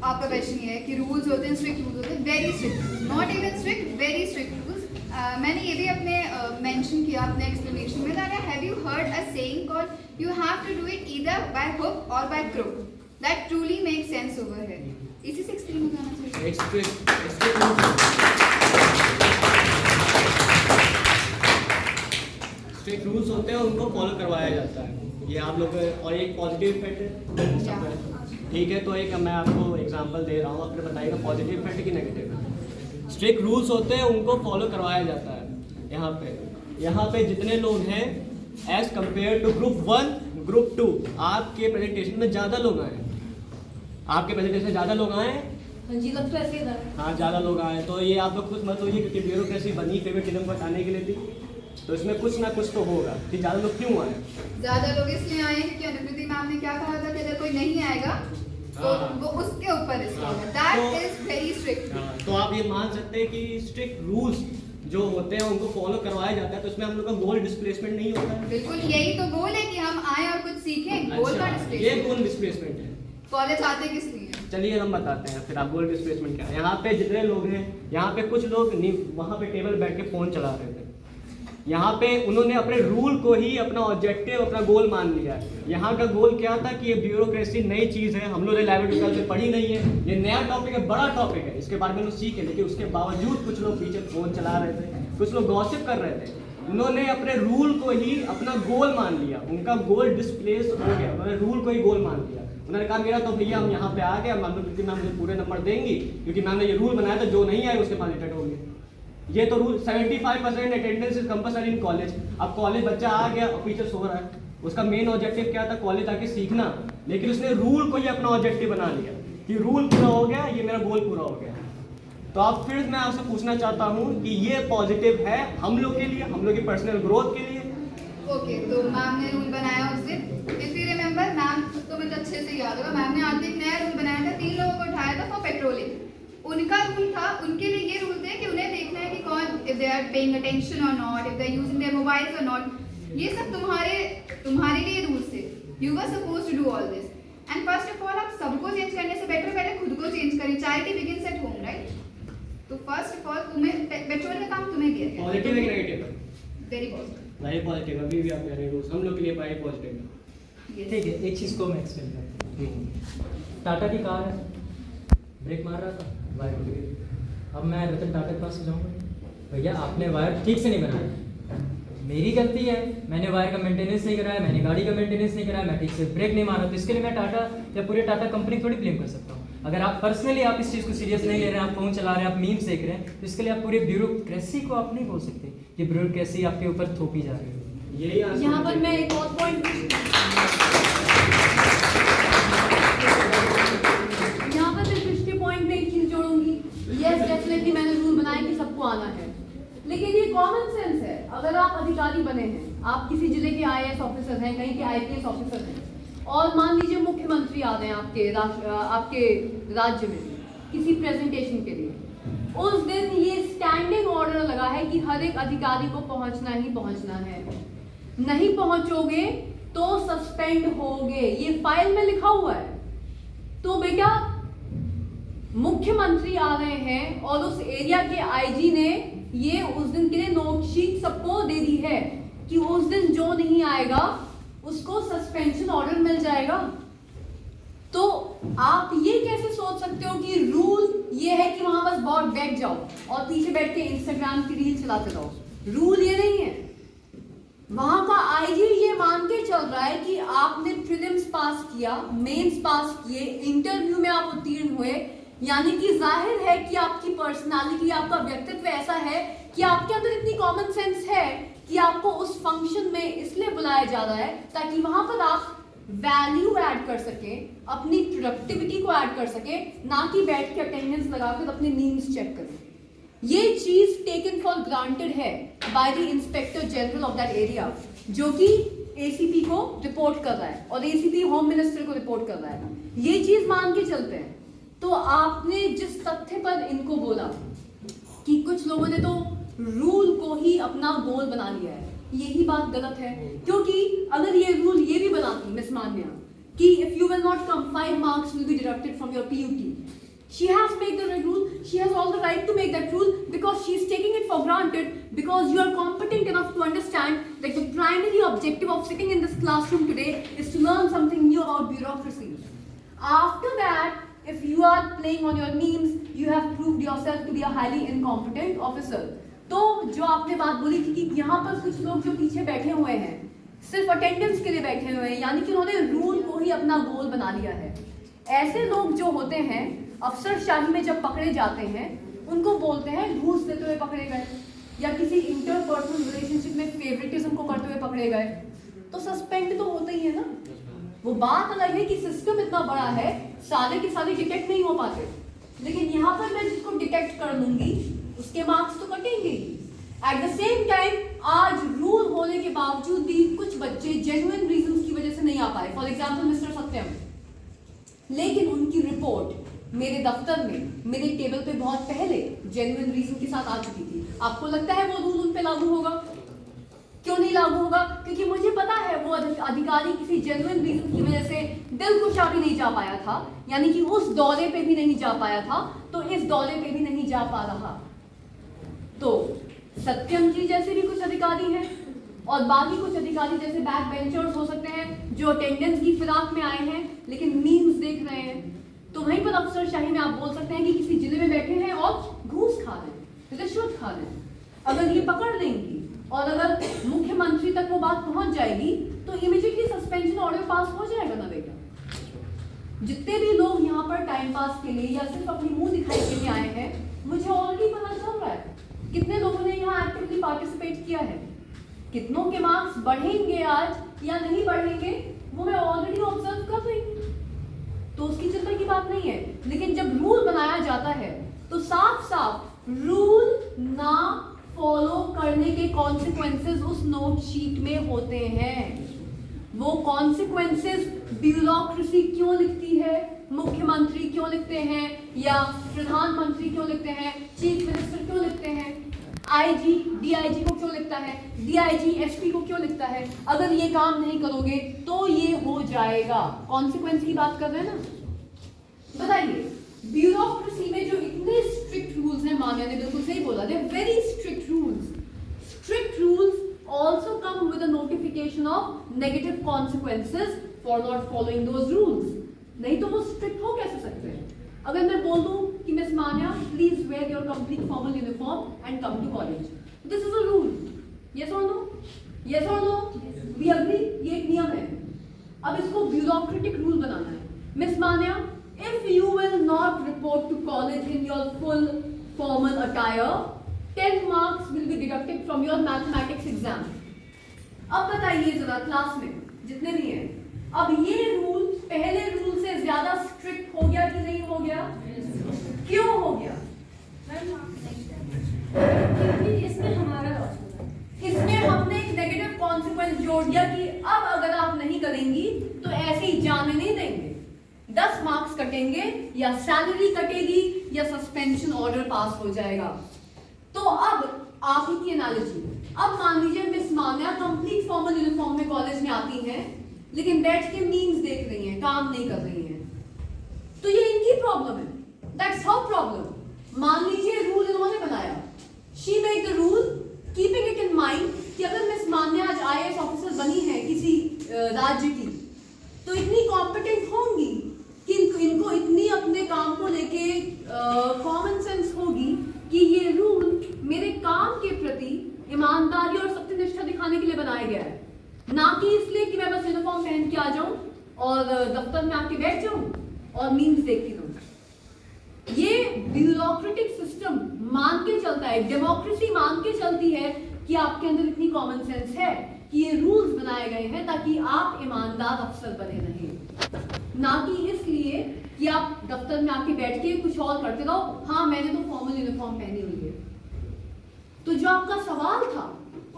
आपका क्वेश्चन ये है कि रूल्स होते हैं, स्ट्रिक्ट रूल्स होते हैं, very strict, not even strict, very strict rules. मैंने ये भी अपने मेंशन किया अपने एक्सप्लेनेशन में. Have you heard a saying called you have to do it either by hook or by crook. That truly makes sense over here. इसी से explain हो जाना चाहिए. स्ट्रिक्ट रूल्स होते हैं, उनको फॉलो करवाया जाता है. ये आप लोग, और एक पॉजिटिव इफेक्ट है. ठीक है, तो एक मैं आपको एग्जांपल दे रहा हूँ, आप बताइएगा पॉजिटिव इफेक्ट है कि नेगेटिव है. स्ट्रिक्ट रूल्स होते हैं, उनको फॉलो करवाया जाता है. यहाँ पे जितने लोग हैं as compare to group 1 group 2, आपके प्रेजेंटेशन में ज़्यादा लोग आए. आपके प्रेजेंटेशन में ज़्यादा लोग आए. जी लगता है ऐसे. हाँ, ज़्यादा लोग आए, तो ये आप लोग खुद मत होइए, क्योंकि ब्यूरोक्रेसी बनी फेवरेटिज्म को हटाने के लिए थी. तो इसमें कुछ ना कुछ तो होगा कि ज़्यादा लोग क्यों आए. ज़्यादा लोग इसलिए आए क्योंकि अनुकृति मैम ने क्या कहा था कि अगर कोई नहीं आएगा तो वो उसके ऊपर दैट इज वेरी स्ट्रिक्ट. तो आप ये मान सकते हैं कि स्ट्रिक्ट रूल्स जो होते हैं उनको फॉलो करवाया जाता है, तो इसमें हम लोग का गोल डिस्प्लेसमेंट नहीं होता है. बिल्कुल, यही तो गोल है कि हम आए और कुछ सीखें. गोल का डिस्प्लेसमेंट, ये गोल डिस्प्लेसमेंट है. कॉलेज आते किस लिए? चलिए हम बताते हैं फिर आप गोल डिस्प्लेसमेंट क्या है. यहाँ पे जितने लोग हैं, यहाँ पे कुछ लोग वहाँ पे टेबल बैठ के फ़ोन चला रहे थे. यहाँ पे उन्होंने अपने रूल को ही अपना ऑब्जेक्टिव, अपना गोल मान लिया. यहाँ का गोल क्या था कि ये ब्यूरोक्रेसी नई चीज़ है, हम लोग रिलायबिलिटी कल से पढ़ी नहीं है, ये नया टॉपिक है, बड़ा टॉपिक है, इसके बारे में लोग सीखे. लेकिन उसके बावजूद कुछ लोग पीछे फ़ोन चला रहे थे, कुछ लोग गॉसिप कर रहे थे. उन्होंने अपने रूल को ही अपना गोल मान लिया. उनका गोल डिस्प्लेस हो गया, उन्होंने रूल को ही गोल मान लिया. उन्होंने कहा मेरा तो भैया हम यहाँ पे आ गए, मान लो क्योंकि मैम मुझे पूरे नंबर देंगी, क्योंकि मैम ने ये रूल बनाया था, जो नहीं आए उसके पास रिटर्न होंगे. ये तो rule 75% attendance is compulsory in college. अब कॉलेज बच्चा आ गया और पीछे सो रहा है, उसका मेन ऑब्जेक्टिव क्या था? कॉलेज आके सीखना. लेकिन उसने रूल को ही अपना ऑब्जेक्टिव बना लिया कि रूल पूरा हो गया, ये मेरा गोल पूरा हो गया. तो आप फिर मैं आपसे पूछना चाहता हूँ कि ये पॉजिटिव है हम लोग के लिए, हम लोग की पर्सनल ग्रोथ के लिए. ओके, तो मैम ने रूल बनाया उस दिन. इफ यू रिमेंबर, मैम तो मुझे अच्छे से याद होगा, मैम ने आज एक नया रूल बनाया था. 3 लोगों को उठाया था फॉर पेट्रोलिंग. उनका रूल था, उनके लिए ये रूल थे कि उन्हें देखना है कि कौन, if they are paying attention or not, if they are using their mobiles or not. ये सब तुम्हारे लिए रूल्स थे. You were supposed to do all this. And first of all, आप सबको चेंज करने से बेटर पहले खुद को चेंज करें. Charity begins at home, right? तो फर्स्ट ऑफ ऑल तुम्हें पेट्रोल का काम तुम्हें दिया गया. पॉजिटिव है कि नेगेटिव है? Very positive. Very positive. अभी भी आप कह रहे हैं रूल्स हम लोग के लिए वेरी पॉजिटिव है. ठीक है, एक चीज़ को मैं एक्सप्लेन करता हूँ. टाटा की कार है, ब्रेक मार रहा था, वायर टूट गई. अब मैं रतन टाटा के पास जाऊँगा, भैया आपने वायर ठीक से नहीं बनाया, मेरी गलती है, मैंने वायर का मेंटेनेंस नहीं कराया, मैंने गाड़ी का मेंटेनेंस नहीं कराया, मैं ठीक से ब्रेक नहीं मारा, तो इसके लिए मैं टाटा या पूरे टाटा कंपनी थोड़ी ब्लेम कर सकता हूँ. अगर आप पर्सनली आप इस चीज़ को सीरियस नहीं ले रहे हैं, आप फोन चला रहे हैं, आप मीम्स देख रहे हैं, तो इसके लिए आप पूरे ब्यूरोक्रेसी को आप नहीं बोल सकते कि ब्यूरोक्रेसी आपके ऊपर थोपी जा रही है। यही यहाँ पर मैं एक और पॉइंट यहाँ पर मैं पिछले पॉइंट में एक चीज जोड़ूंगी। यस डेफिनेटली मैंने रूल बनाया कि सबको आना है, लेकिन ये कॉमन सेंस है। अगर आप अधिकारी बने हैं, आप किसी जिले के IAS ऑफिसर हैं, कहीं के IPS ऑफिसर हैं, और मान लीजिए मुख्यमंत्री आ रहे हैं आपके राज्य में किसी प्रेजेंटेशन के लिए, उस दिन ये स्टैंडिंग ऑर्डर लगा है कि हर एक अधिकारी को पहुंचना ही पहुंचना है, नहीं पहुंचोगे तो सस्पेंड होगे, ये फाइल में लिखा हुआ है। तो बेटा मुख्यमंत्री आ रहे हैं और उस एरिया के IG ने ये उस दिन के लिए नोट शीट सबको दे दी है कि उस दिन जो नहीं आएगा उसको सस्पेंशन ऑर्डर मिल जाएगा। तो आप ये कैसे सोच सकते हो कि रूल ये है कि वहां बस बैठ जाओ और पीछे बैठ के इंस्टाग्राम की रील चलाते रहो? रूल ये नहीं है। वहां का IG ये मान के चल रहा है कि आपने प्रीलिम्स पास किया, मेंस पास किए, इंटरव्यू में आप उत्तीर्ण हुए, यानी कि जाहिर है कि आपकी पर्सनालिटी, आपका व्यक्तित्व ऐसा है कि आपके अंदर इतनी कॉमन सेंस है कि आपको उस फंक्शन में इसलिए बुलाया जा रहा है ताकि वहां पर आप वैल्यू ऐड कर सकें, अपनी प्रोडक्टिविटी को ऐड कर सकें, ना कि बैठ के अटेंडेंस लगाकर अपने मीम्स चेक करें। ये चीज टेकन फॉर ग्रांटेड है by the inspector general of that area, जो कि ACP को रिपोर्ट कर रहा है और ACP होम मिनिस्टर को रिपोर्ट कर रहा है। ये चीज मान के चलते हैं। तो आपने जिस तथ्य पर इनको बोला कि कुछ लोगों ने तो रूल को ही अपना गोल बना लिया है, यही बात गलत है। क्योंकि अगर ये रूल ये भी बनाती मिस मान्या कि if you will not come 5 marks will be deducted from your PUT, she has made the rule, she has all the right to make that rule because she is taking it for granted because you are competent enough to understand that the primary objective of sitting in this classroom today is to learn something new about bureaucracy. After that, if you are playing on your memes, you have proved yourself to be a highly incompetent officer. तो जो आपने बात बोली थी कि यहाँ पर कुछ लोग जो पीछे बैठे हुए हैं सिर्फ अटेंडेंस के लिए बैठे हुए हैं, यानी कि उन्होंने रूल को ही अपना गोल बना लिया है। ऐसे लोग जो होते हैं अफसरशाही में जब पकड़े जाते हैं, उनको बोलते हैं घूस देते हुए पकड़े गए, या किसी इंटरपर्सनल रिलेशनशिप में फेवरेटिज्म को करते हुए पकड़े गए, तो सस्पेंड तो होते ही है ना। वो बात अलग है कि सिस्टम इतना बड़ा है, सारे के सारे डिटेक्ट नहीं हो पाते, लेकिन यहाँ पर मैं जिसको डिटेक्ट कर लूंगी उसके मार्क्स तो कटेंगे ही। एट द सेम टाइम आज रूल होने के बावजूद भी कुछ बच्चे जेन्युइन रीजंस की वजह से नहीं आ पाए, फॉर एग्जांपल मिस्टर सत्यम, लेकिन उनकी रिपोर्ट मेरे दफ्तर में मेरे टेबल पे बहुत पहले जेन्युइन रीजन के साथ आ चुकी थी। आपको लगता है वो रूल उन पे लागू होगा? क्यों नहीं लागू होगा? क्योंकि मुझे पता है वो अधिकारी किसी जेन्युइन रीजन की वजह से दिलकुशा भी नहीं जा पाया था, यानी कि उस दौरे पे भी नहीं जा पाया था, तो इस दौरे पे भी नहीं जा पा रहा। तो सत्यम जी जैसे भी कुछ अधिकारी हैं और बाकी कुछ अधिकारी जैसे बैक बेंचर्स हो सकते हैं जो अटेंडेंस की फिराक में आए हैं लेकिन मीम्स देख रहे हैं। तो वहीं पर अफसरशाही में आप बोल सकते हैं कि किसी जिले में बैठे हैं और घूस खा रहे हैं, रिश्वत खा रहे हैं। अगर ये पकड़ लेंगी और अगर मुख्यमंत्री तक वो बात पहुंच जाएगी तो इमीडिएटली सस्पेंशन ऑर्डर पास हो जाएगा ना बेटा। जितने भी लोग यहाँ पर टाइम पास के लिए या सिर्फ अपनी मुंह दिखाई के लिए आए हैं, मुझे ऑलरेडी पता चल रहा है कितने लोगों ने यहाँ एक्टिवली पार्टिसिपेट किया है, कितनों के मार्क्स बढ़ेंगे आज या नहीं बढ़ेंगे वो मैं ऑलरेडी ऑब्जर्व कर रही हूँ। तो उसकी चिंता की बात नहीं है, लेकिन जब रूल बनाया जाता है तो साफ साफ रूल ना फॉलो करने के कॉन्सिक्वेंसेस उस नोट शीट में होते हैं। वो कॉन्सिक्वेंसेस ब्यूरोक्रेसी क्यों लिखती है, मुख्यमंत्री क्यों लिखते हैं, या प्रधानमंत्री क्यों लिखते हैं, चीफ मिनिस्टर क्यों लिखते हैं, IG DIG को क्यों लिखता है, DIG SP को क्यों लिखता है। अगर ये काम नहीं करोगे तो ये हो जाएगा। कॉन्सिक्वेंस की बात कर रहे हैं ना। बताइए ब्यूरोक्रेसी में जो इतने स्ट्रिक्ट रूल्स हैं, मान्या ने बिल्कुल सही बोला, they are very strict rules. Strict rules also come with a notification of negative consequences for not following those rules. नहीं तो वो स्ट्रिक्ट हो कैसे सकते हैं? अगर मैं बोल दूं कि Miss Manya please wear your complete formal uniform and come to college, this is a rule, yes और नो, यस और नो, वी अग्री, ये एक नियम है। अब इसको ब्यूरोक्रेटिक रूल बनाना है। Miss Manya, if you will not report to college in your full formal attire, 10 marks will be deducted from your mathematics exam. अब बताइए जरा क्लास में जितने भी हैं, अब ये रूल पहले रूल से ज्यादा स्ट्रिक्ट हो गया कि नहीं हो गया? क्यों हो गया? क्योंकि इसमें हमारा इसमें हमने एक नेगेटिव कॉन्सिक्वेंस जोड़ दिया कि अब अगर आप नहीं करेंगी तो ऐसे ही जाने नहीं देंगे, 10 मार्क्स कटेंगे या सैलरी कटेगी या सस्पेंशन ऑर्डर पास हो जाएगा। तो अब आप ही की एनालॉजी, अब मान लीजिए मिस मान्या कंप्लीट फॉर्मल यूनिफॉर्म में कॉलेज में आती हैं, लेकिन बैठ के मीम्स देख रही हैं, काम नहीं कर रही हैं, तो ये इनकी प्रॉब्लम है, दैट्स हर प्रॉब्लम। मान लीजिए रूल इन्होंने बनाया, she made the rule keeping it in mind कि अगर मिस मान्या आज IAS ऑफिसर बनी है किसी राज्य की, तो इतनी कॉम्पिटेंट होंगी कि इनको इतनी अपने काम को लेके कॉमन सेंस होगी कि ये रूल मेरे काम के प्रति ईमानदारी और सत्यनिष्ठा दिखाने के लिए बनाया गया है, ना कि इसलिए कि मैं बस यूनिफॉर्म पहन के आ जाऊं और दफ्तर में आके बैठ जाऊं और मीम्स देखती रहूं। ये ब्यूरोक्रेटिक सिस्टम मान के चलता है, डेमोक्रेसी मान के चलती है कि आपके अंदर इतनी कॉमन सेंस है कि ये रूल्स बनाए गए हैं ताकि आप ईमानदार अफसर बने रहें, ना कि इसलिए कि आप दफ्तर में आके बैठ के कुछ और करते रहो। हाँ, मैंने तो फॉर्मल यूनिफॉर्म पहनी हुई है। तो जो आपका सवाल था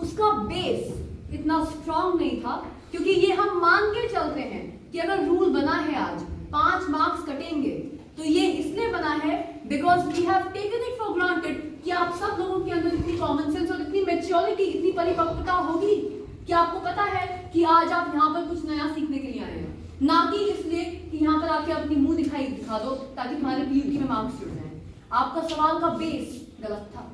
उसका बेस इतना स्ट्रांग नहीं था, क्योंकि ये हम मान के चलते हैं कि अगर रूल बना है आज 5 मार्क्स कटेंगे, तो ये इसलिए बना है because we have taken it for granted कि आप सब लोगों के अंदर इतनी कॉमन सेंस और इतनी मैच्योरिटी, इतनी परिपक्वता होगी कि आपको पता है कि आज आप यहाँ पर कुछ नया सीखने के लिए आए हैं, ना कि इसलिए कि यहाँ पर आके अपनी मुंह दिखा दो ताकि तुम्हारे PUT में मार्क्स जुड़ जाएं। आपका सवाल का बेस गलत था।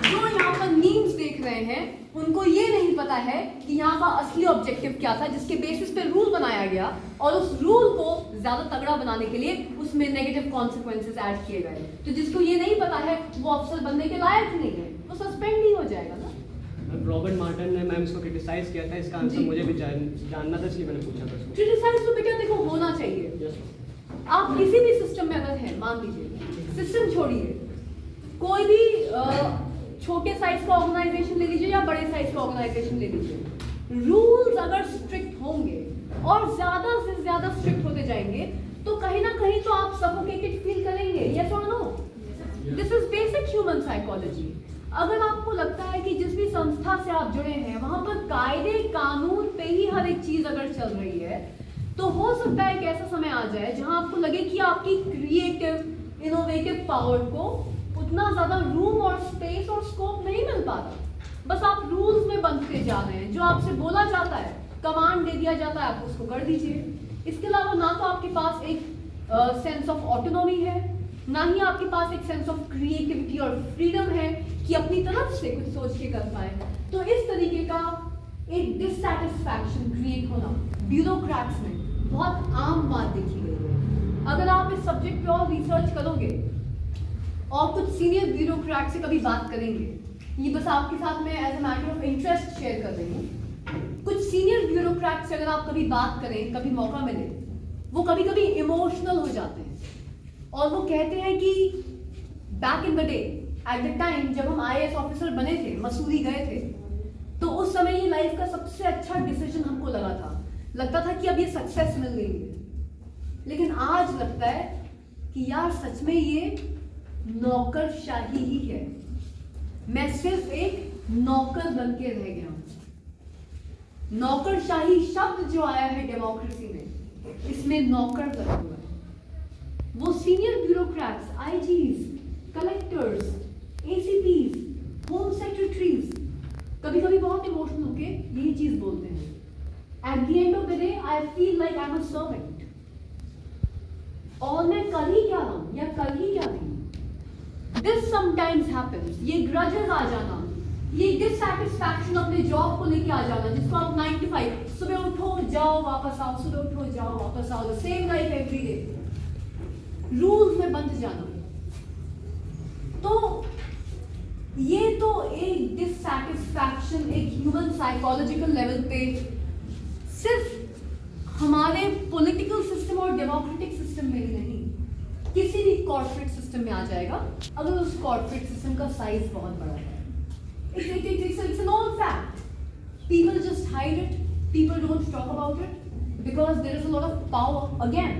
जो यहाँ पर मीम्स देख रहे हैं उनको ये नहीं पता है कि यहाँ का असली ऑब्जेक्टिव क्या था, जिसके बेसिस पे रूल बनाया गया, और उस रूल को ज्यादा तगड़ा बनाने के लिए उसमें नेगेटिव कॉन्सिक्वेंसेस ऐड किए गए। तो जिसको ये नहीं पता है वो अफसर बनने के लायक नहीं है, वो सस्पेंड ही हो जाएगा ना। रॉबर्ट मार्टिन ने मैम इसको क्रिटिसाइज किया था, इसका आंसर मुझे भी जानना था, इसलिए मैंने पूछा था। क्रिटिसाइज तो बेटा देखो होना चाहिए। आप किसी भी सिस्टम में अगर हैं, मान लीजिए सिस्टम छोड़िए, कोई भी छोटे साइज का ऑर्गेनाइजेशन ले लीजिए या बड़े साइज का ऑर्गेनाइजेशन ले लीजिए, रूल्स अगर स्ट्रिक्ट होंगे और ज्यादा से ज्यादा स्ट्रिक्ट होते जाएंगे तो कहीं ना कहीं तो आप सफोकेटेड फील करेंगे। यस और no? This is basic human psychology. अगर आपको लगता है कि जिस भी संस्था से आप जुड़े हैं वहां पर कायदे कानून पे ही हर एक चीज अगर चल रही है, तो हो सकता है एक ऐसा समय आ जाए जहां आपको लगे कि आपकी क्रिएटिव इनोवेटिव पावर को उतना ज्यादा रूम और स्पेस और स्कोप नहीं मिल पाता, बस आप रूल्स में बंधते जा रहे हैं। जो आपसे बोला जाता है, कमांड दे दिया जाता है, आप उसको कर दीजिए। इसके अलावा ना तो आपके पास एक सेंस ऑफ ऑटोनॉमी है, ना ही आपके पास एक सेंस ऑफ क्रिएटिविटी और फ्रीडम है कि अपनी तरफ से कुछ सोच के कर पाए। तो इस तरीके का एक डिससैटिस्फैक्शन क्रिएट होना ब्यूरोक्रेट्स में बहुत आम बात देखी गई है। अगर आप इस सब्जेक्ट पे और रिसर्च करोगे और कुछ सीनियर ब्यूरोक्रेट से कभी बात करेंगे, ये बस आपके साथ में as a matter of interest share कर रही हूँ, कुछ सीनियर ब्यूरोक्रेट से अगर आप कभी बात करें, कभी मौका मिले, वो कभी कभी इमोशनल हो जाते हैं और वो कहते हैं कि back in the day, at the time जब हम IAS ऑफिसर बने थे, मसूरी गए थे, तो उस समय ये लाइफ का सबसे अच्छा डिसीजन हमको लगता था कि अब ये सक्सेस मिल गई है। लेकिन आज लगता है कि यार सच में ये नौकरशाही ही है, मैं सिर्फ एक नौकर बन के रह गया हूं। नौकरशाही शब्द जो आया है डेमोक्रेसी में, इसमें नौकर लगा हुआ है। वो senior bureaucrats, IGs, collectors, ACPs, home secretaries कभी कभी बहुत इमोशनल होके यही चीज बोलते हैं, at the end of the day I feel like I am a servant, और मैं कल ही क्या हूं या कल ही क्या नहीं। दिस समटाइम्स हैपेंस, ये ग्रजेस आ जाना, ये डिससैटिस्फैक्शन अपने जॉब को लेके आ जाना, जिसको आप 9 to 5, सुबह उठो जाओ वापस आओ, सुबह उठो जाओ वापस आओ, the same life every day, rules में बंध जाना। तो ये तो एक डिससैटिस्फैक्शन एक ह्यूमन साइकोलॉजिकल लेवल पे सिर्फ हमारे पॉलिटिकल सिस्टम और डेमोक्रेटिक सिस्टम में ही नहीं, किसी भी कॉर्पोरेट सिस्टम में आ जाएगा अगर उस कॉर्पोरेट सिस्टम का साइज बहुत बड़ा है। It's a known fact. People just hide it. People don't talk about it because there is a lot of power again,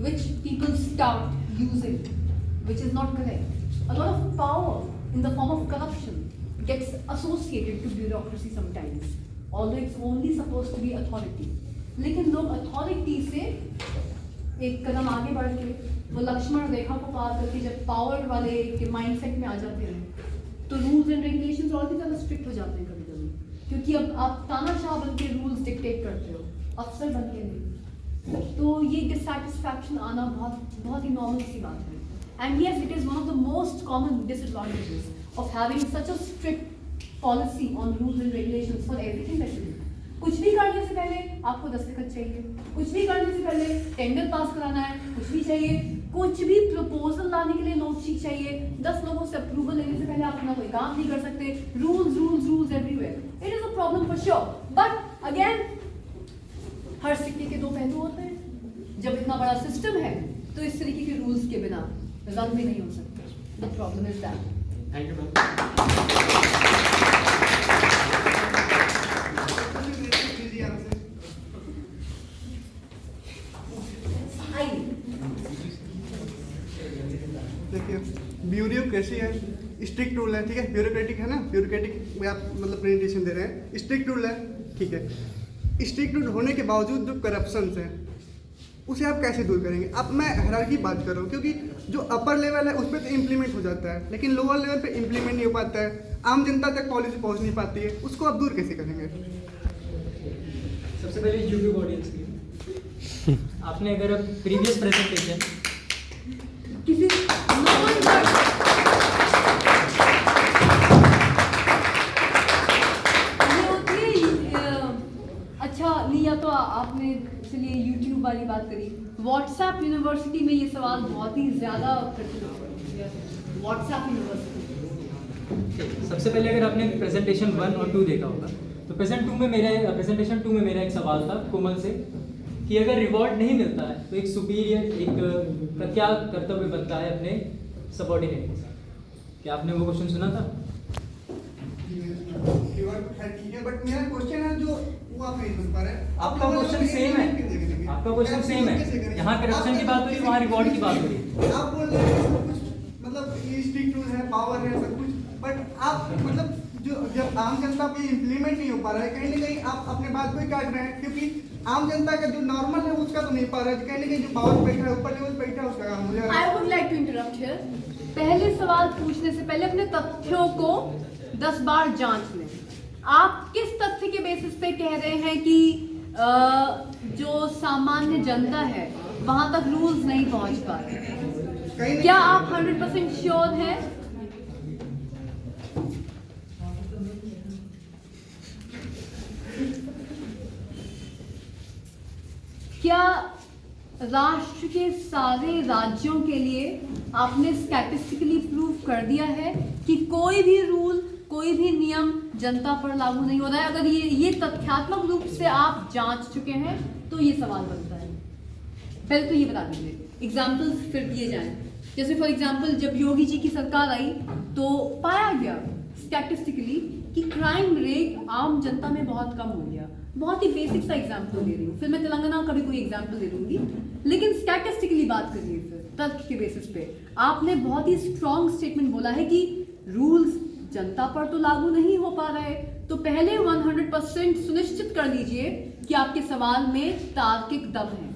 which people start using, which is not correct. A lot of power in the form of corruption gets associated to bureaucracy sometimes, although it's only supposed to be authority. लेकिन लोग authority से एक कदम आगे बढ़ के वो लक्ष्मण रेखा को पार करके जब पावर वाले के माइंडसेट में आ जाते हैं तो रूल्स एंड रेगुलेशंस और भी ज़्यादा स्ट्रिक्ट हो जाते हैं कभी कभी, क्योंकि अब आप तानाशाह बन के रूल्स डिक्टेट करते हो, अफसर बन के नहीं। तो ये डिससैटिस्फैक्शन आना बहुत ही नॉर्मल सी बात है। And yes, it is one of the most common disadvantages of having such a strict policy on rules and regulations for everything that you do. कुछ भी करने से पहले आपको दस्तखत चाहिए, कुछ भी करने से पहले टेंडर पास कराना है, कुछ भी चाहिए, कुछ भी प्रपोजल लाने के लिए नोटशीट चाहिए, 10 लोगों से अप्रूवल लेने से पहले आप अपना कोई काम नहीं कर सकते। Rules rules rules everywhere, it is a problem for sure. But again, हर सिक्के के दो पहलू होते हैं। जब इतना बड़ा सिस्टम है तो इस तरीके के रूल्स के बिना रन भी नहीं हो सकते। The problem is that. Thank you ma'am. देखिए, ब्यूरोक्रेसी है, स्ट्रिक्ट रूल है, ठीक है, ब्यूरोक्रेटिक है ना, ब्यूरोक्रेटिक में आप मतलब प्रेजेंटेशन दे रहे हैं, स्ट्रिक्ट रूल है, ठीक है। स्ट्रिक्ट रूल होने के बावजूद जो करप्शंस है उसे आप कैसे दूर करेंगे? अब मैं हायरार्की की बात कर रहा हूँ, क्योंकि जो अपर लेवल है उस पर तो इम्प्लीमेंट हो जाता है, लेकिन लोअर लेवल पे इम्प्लीमेंट नहीं हो पाता है, आम जनता तक पॉलिसी पहुँच नहीं पाती है, उसको आप दूर कैसे करेंगे? सबसे पहले यूट्यूब ऑडियंस की, आपने अगर प्रीवियस प्रेजेंटेशन किसी अच्छा लिया तो आपने, चलिए यूट्यूब वाली बात करी, व्हाट्सएप यूनिवर्सिटी में ये सवाल बहुत ही ज़्यादा प्रचलित है। व्हाट्सएप यूनिवर्सिटी, सबसे पहले अगर आपने प्रेजेंटेशन 1 और 2 देखा होगा तो प्रेजेंटेशन 2 में मेरा एक सवाल था कोमल से कि अगर रिवॉर्ड नहीं मिलता है तो एक सुपीरियर, एक क्या कर्तव्य बनता है अपने सबऑर्डिनेट के साथ। क्या आपने वो क्वेश्चन सुना था? बट मेरा क्वेश्चन है जो वो आप नहीं समझ पा रहे हैं। आपका क्वेश्चन सेम है, आपका क्वेश्चन सेम है। यहाँ करप्शन की बात हुई, वहाँ रिवॉर्ड की बात हो रही। आप बोल रहे हैं सब कुछ मतलब ये स्ट्रिक्ट रूल है, पावर है, सब कुछ, बट आप मतलब जो जब आम जनता पे इम्प्लीमेंट नहीं हो पा रहा है, कहीं ना कहीं आप अपने बात को ही काट रहे हैं, क्योंकि आम जनता का जो नॉर्मल है उसका तो नहीं पा रहा है, कहीं ना कहीं जो पावर बैठा है, ऊपर लेवल बैठा है, उसका काम हो जाएगा। I would like to interrupt here. पहले सवाल पूछने से पहले अपने तथ्यों को 10 बार जांच लें। आप किस तथ्य के बेसिस पे कह रहे हैं कि जो सामान्य जनता है वहां तक रूल्स नहीं पहुंच पा रहे? क्या आप 100% श्योर हैं? क्या राष्ट्र के सारे राज्यों के लिए आपने स्टैटिस्टिकली प्रूव कर दिया है कि कोई भी रूल, कोई भी नियम जनता पर लागू नहीं हो रहा है? अगर ये तथ्यात्मक रूप से आप जांच चुके हैं तो ये सवाल बनता है। पहले तो ये बता दीजिए, एग्जाम्पल्स फिर दिए जाएं। जैसे फॉर एग्जाम्पल जब योगी जी की सरकार आई तो पाया गया स्टैटिस्टिकली कि क्राइम रेट आम जनता में बहुत कम हो गया। बहुत ही बेसिक सा एग्जाम्पल दे रही हूँ, फिर मैं तेलंगाना का भी कोई एग्जाम्पल दे दूंगी, लेकिन स्टैटिस्टिकली बात करिए फिर तथ्य के बेसिस पे। आपने बहुत ही स्ट्रॉन्ग स्टेटमेंट बोला है कि रूल्स जनता पर तो लागू नहीं हो पा रहे, तो पहले 100% सुनिश्चित कर लीजिए कि आपके सवाल में तार्किक दम है,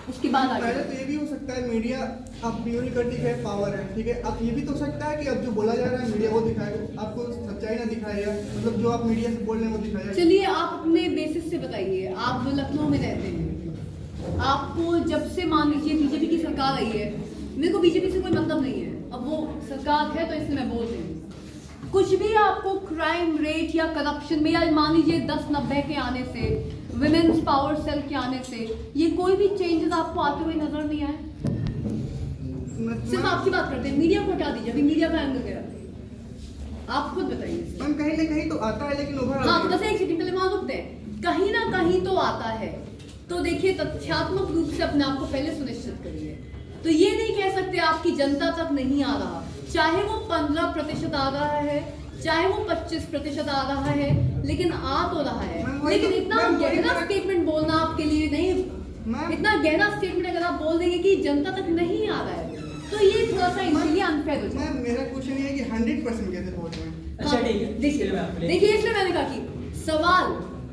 उसके बाद आगे। पहले तो ये भी हो सकता है मीडिया अब ब्यूरोक्रेटिक है, पावर है, ठीक है। अब ये भी तो हो सकता है कि अब जो बोला जा रहा है मीडिया वो दिखाए, आपको सच्चाई ना दिखाएगा, मतलब जो आप मीडिया से बोल रहे हैं वो दिखाएगा। चलिए आप अपने बेसिस से बताइए, आप लखनऊ में रहते हैं, आपको जब से मान लीजिए बीजेपी की सरकार आई है, मेरे को बीजेपी से कोई मतलब नहीं है, अब वो सरकार है तो इसलिए मैं बोल रही हूँ, कुछ भी आपको क्राइम रेट या करप्शन में, या मान लीजिए 10-90 के आने से, विमेन्स पावर सेल के आने से, ये कोई भी चेंजेस आपको आते हुए नजर नहीं आए? सिर्फ आपकी बात करते हैं, मीडिया को हटा दीजिए, अभी मीडिया का एंगल गया, आप खुद बताइए। मैम कहीं ना कहीं तो आता है, लेकिन ओवरऑल हाँ, तो बस एक सेकंड पहले वहां रुकते हैं, कहीं ना कहीं तो आता है, तो देखिए तथ्यात्मक रूप से अपने आप को पहले सुनिश्चित करिए। तो ये नहीं कह सकते आपकी जनता तक नहीं आ रहा, चाहे वो 15% आ रहा है, चाहे वो 25% आ रहा है, लेकिन आ तो रहा है। लेकिन इतना गहरा स्टेटमेंट बोलना आपके लिए नहीं, इतना गहरा स्टेटमेंट अगर आप बोल देंगे कि जनता तक नहीं आ रहा है, तो ये थोड़ा सा इसीलिए अनफेयर हो जाए। मेरा क्वेश्चन ये है कि 100% कैसे पहुंच में? अच्छा ठीक है, देखिए इसलिए मैंने कहा कि सवाल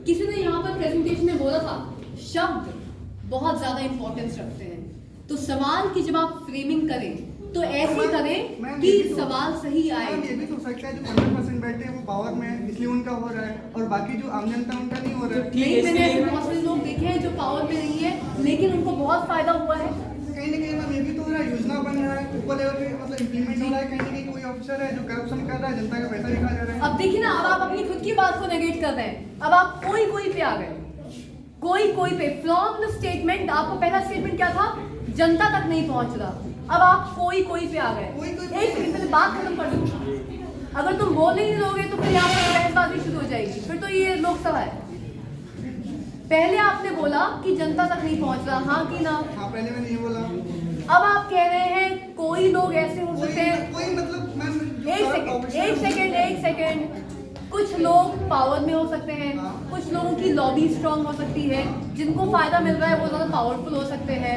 किसी ने यहाँ पर प्रेजेंटेशन में बोला था, शब्द बहुत ज्यादा इंपॉर्टेंस रखते हैं, तो सवाल की जब आप फ्रेमिंग करें तो ऐसे करें कि सवाल सही आए। ये भी तो सकता है जो 15% बैठे हैं वो पावर में है, इसलिए उनका हो रहा है, और बाकी जो आम जनता उनका नहीं हो रहा है। नहीं, मैंने ऐसे बहुत सारे लोग देखे हैं जो पावर में नहीं है लेकिन उनको बहुत फायदा हुआ है। कहीं ना कहीं मैम ये भी तो हो रहा है, योजना बन रहा है, ऊपर लेवल पे मतलब इम्प्लीमेंट हो रहा है, कहीं ना कहीं कोई ऑफिसर है जो करप्शन कर रहा है, जनता का पैसा भी खा जा रहा है। अब देखिए ना, अब आप अपनी खुद की बात को नेगेट कर रहे हैं, अब आप कोई पे आ गए, कोई पे फ्रॉम द स्टेटमेंट। आपको पहला स्टेटमेंट क्या था, जनता तक नहीं पहुंच रहा, अब आप कोई पे आ गए। एक मिनट पहले बात खत्म कर दो, अगर तुम बोल नहीं दोगे तो फिर यहाँ पर बहसबाजी शुरू हो जाएगी, फिर तो ये लोकसभा है। पहले आपने बोला कि जनता तक नहीं पहुंच रहा, हाँ कि ना? हाँ, पहले मैंने ये बोला। अब आप कह रहे हैं कोई लोग ऐसे हो सकते हैं, कोई मतलब मैम एक सेकेंड, कुछ लोग पावर में हो सकते हैं, कुछ लोगों की लॉबी स्ट्रांग हो सकती है, जिनको फायदा मिल रहा है वो ज्यादा पावरफुल हो सकते हैं।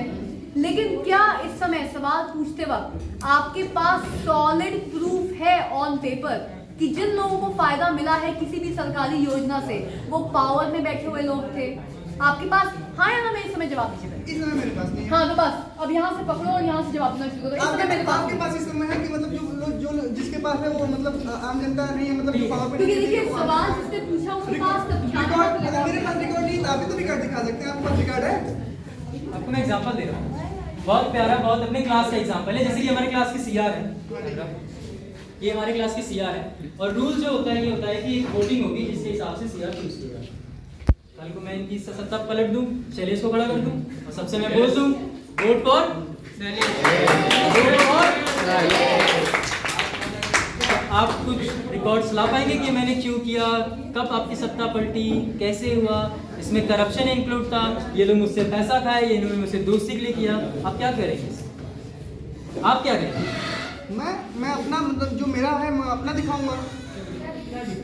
लेकिन क्या इस समय सवाल पूछते वक्त आपके पास सॉलिड प्रूफ है ऑन पेपर कि जिन लोगों को फायदा मिला है किसी भी सरकारी योजना से वो पावर में बैठे हुए लोग थे? आपके पास हाँ या ना में इस समय जवाब दीजिए। इस समय मेरे पास नहीं है। हाँ तो बस अब यहाँ से पकड़ो और यहाँ से जवाब देना शुरू करो। इस समय मेरे पास आपके पास इस समय है कि मतलब जो जिसके पास है वो मतलब आम जनता नहीं है, मतलब पावर पे। क्योंकि देखिए सवाल जिसने पूछा उसके पास रिकॉर्ड, मेरे पास रिकॉर्ड नहीं, आप भी तो रिकॉर्ड दिखा सकते हैं, आपके पास रिकॉर्ड है। आपको मैं एग्जांपल दे रहा हूँ, बहुत प्यारा, बहुत अपने क्लास का एग्जांपल है। जैसे कि हमारे क्लास की सीआर है, ये हमारे क्लास की सीआर है, और रूल जो होता है ये होता है कि एक वोटिंग होगी जिसके हिसाब से सीआर चूज किया। कल को मैं इनकी सत्ता पलट दूं, चलिए इसको खड़ा कर दूं और सबसे मैं बोल दूं वोट फॉर आप कुछ रिकॉर्ड्स ला पाएंगे कि मैंने क्यों किया, कब आपकी सत्ता पलटी, कैसे हुआ, इसमें करप्शन इंक्लूड था, ये लोग मुझसे पैसा खाए, ये इन्होंने मुझसे दोस्ती के लिए किया। आप क्या करेंगे, आप क्या करेंगे? मैं अपना मतलब जो मेरा है मैं अपना दिखाऊंगा।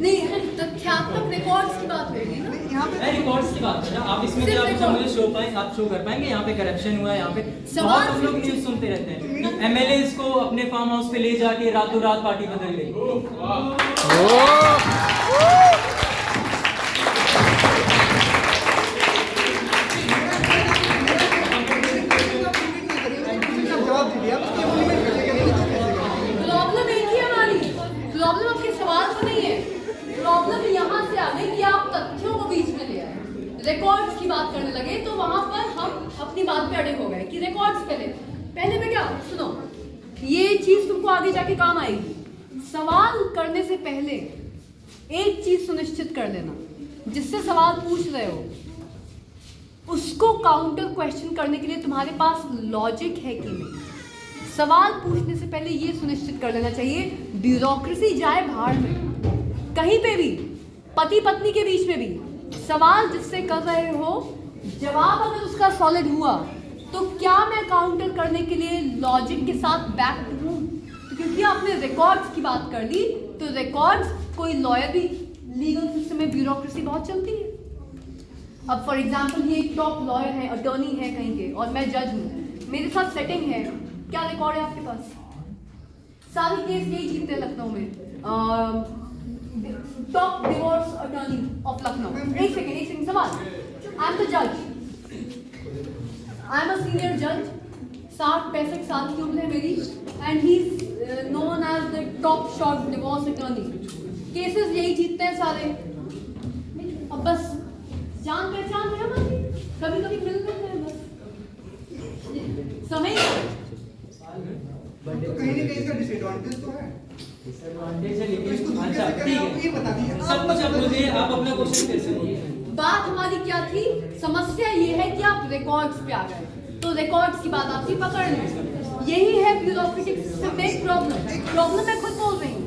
नहीं, तथ्यात्मक रिकॉर्ड्स की बात होगी ना यहाँ पे। मैं रिकॉर्ड्स की बात कर रहा हूँ, आप इसमें क्या कुछ मुझे शो पाए, आप शो कर पाएंगे यहाँ पे करप्शन हुआ है, यहाँ पे बहुत हम लोग न्यूज़ सुनते रहते हैं कि एमएलएस को अपने फार्म हाउस पे ले जाके रातों रात पार्टी बदल गई। प्रॉब्लम एक ही हमारी, प्रॉब्लम आपके सवाल से नहीं है, प्रॉब्लम यहाँ से आ गई कि आप तथ्यों को बीच में ले आए, रिकॉर्ड्स की बात करने लगे, तो वहां पर हम अपनी बात पे अड़े हो गए कि रिकॉर्ड्स पहले मैं क्या, सुनो ये चीज तुमको आगे जाके काम आएगी। सवाल करने से पहले एक चीज सुनिश्चित कर लेना, जिससे सवाल पूछ रहे हो उसको काउंटर क्वेश्चन करने के लिए तुम्हारे पास लॉजिक है कि नहीं। सवाल पूछने से पहले ये सुनिश्चित कर लेना चाहिए ब्यूरोक्रेसी जाए भाड़ में, कहीं पे भी पति पत्नी के बीच में भी सवाल जिससे कर रहे हो जवाब अगर उसका सॉलिड हुआ तो क्या मैं काउंटर करने के लिए लॉजिक के साथ बैक्ड हूँ? तो क्योंकि आपने रिकॉर्ड्स की बात कर ली, तो रिकॉर्ड्स कोई लॉयर भी, लीगल सिस्टम में ब्यूरोक्रेसी बहुत चलती है। अब फॉर एग्जाम्पल ये एक टॉप लॉयर है, अटॉर्नी है कहीं के, और मैं जज हूँ, मेरे साथ सेटिंग है, क्या रिकॉर्ड है आपके पास? सारे केस यही जीतते हैं लखनऊ में, top divorce attorney of Lucknow. एक सेकेंड सवाल, आई एम द जज, आई एम अ सीनियर जज, 60-65 साल की उम्र है मेरी, and he is known as the top shot divorce attorney. Cases यही जीतते हैं सारे, अब बस जान पहचान है हमारी, कभी कभी मिल लेते हैं बस, समय तो कहीं ना कहीं इसका डिसएडवांटेज तो है। डिसएडवांटेज है, लेकिन अच्छा ठीक है, सब कुछ आप मुझे आप अपना क्वेश्चन कैसे बोलिए। बात हमारी क्या थी, समस्या ये है कि आप रिकॉर्ड्स पे आ गए, तो रिकॉर्ड्स की बात आपकी पकड़ ली, यही है ब्यूरोक्रेटिक सिस्टम में प्रॉब्लम मैं खुद बोल रही हूँ।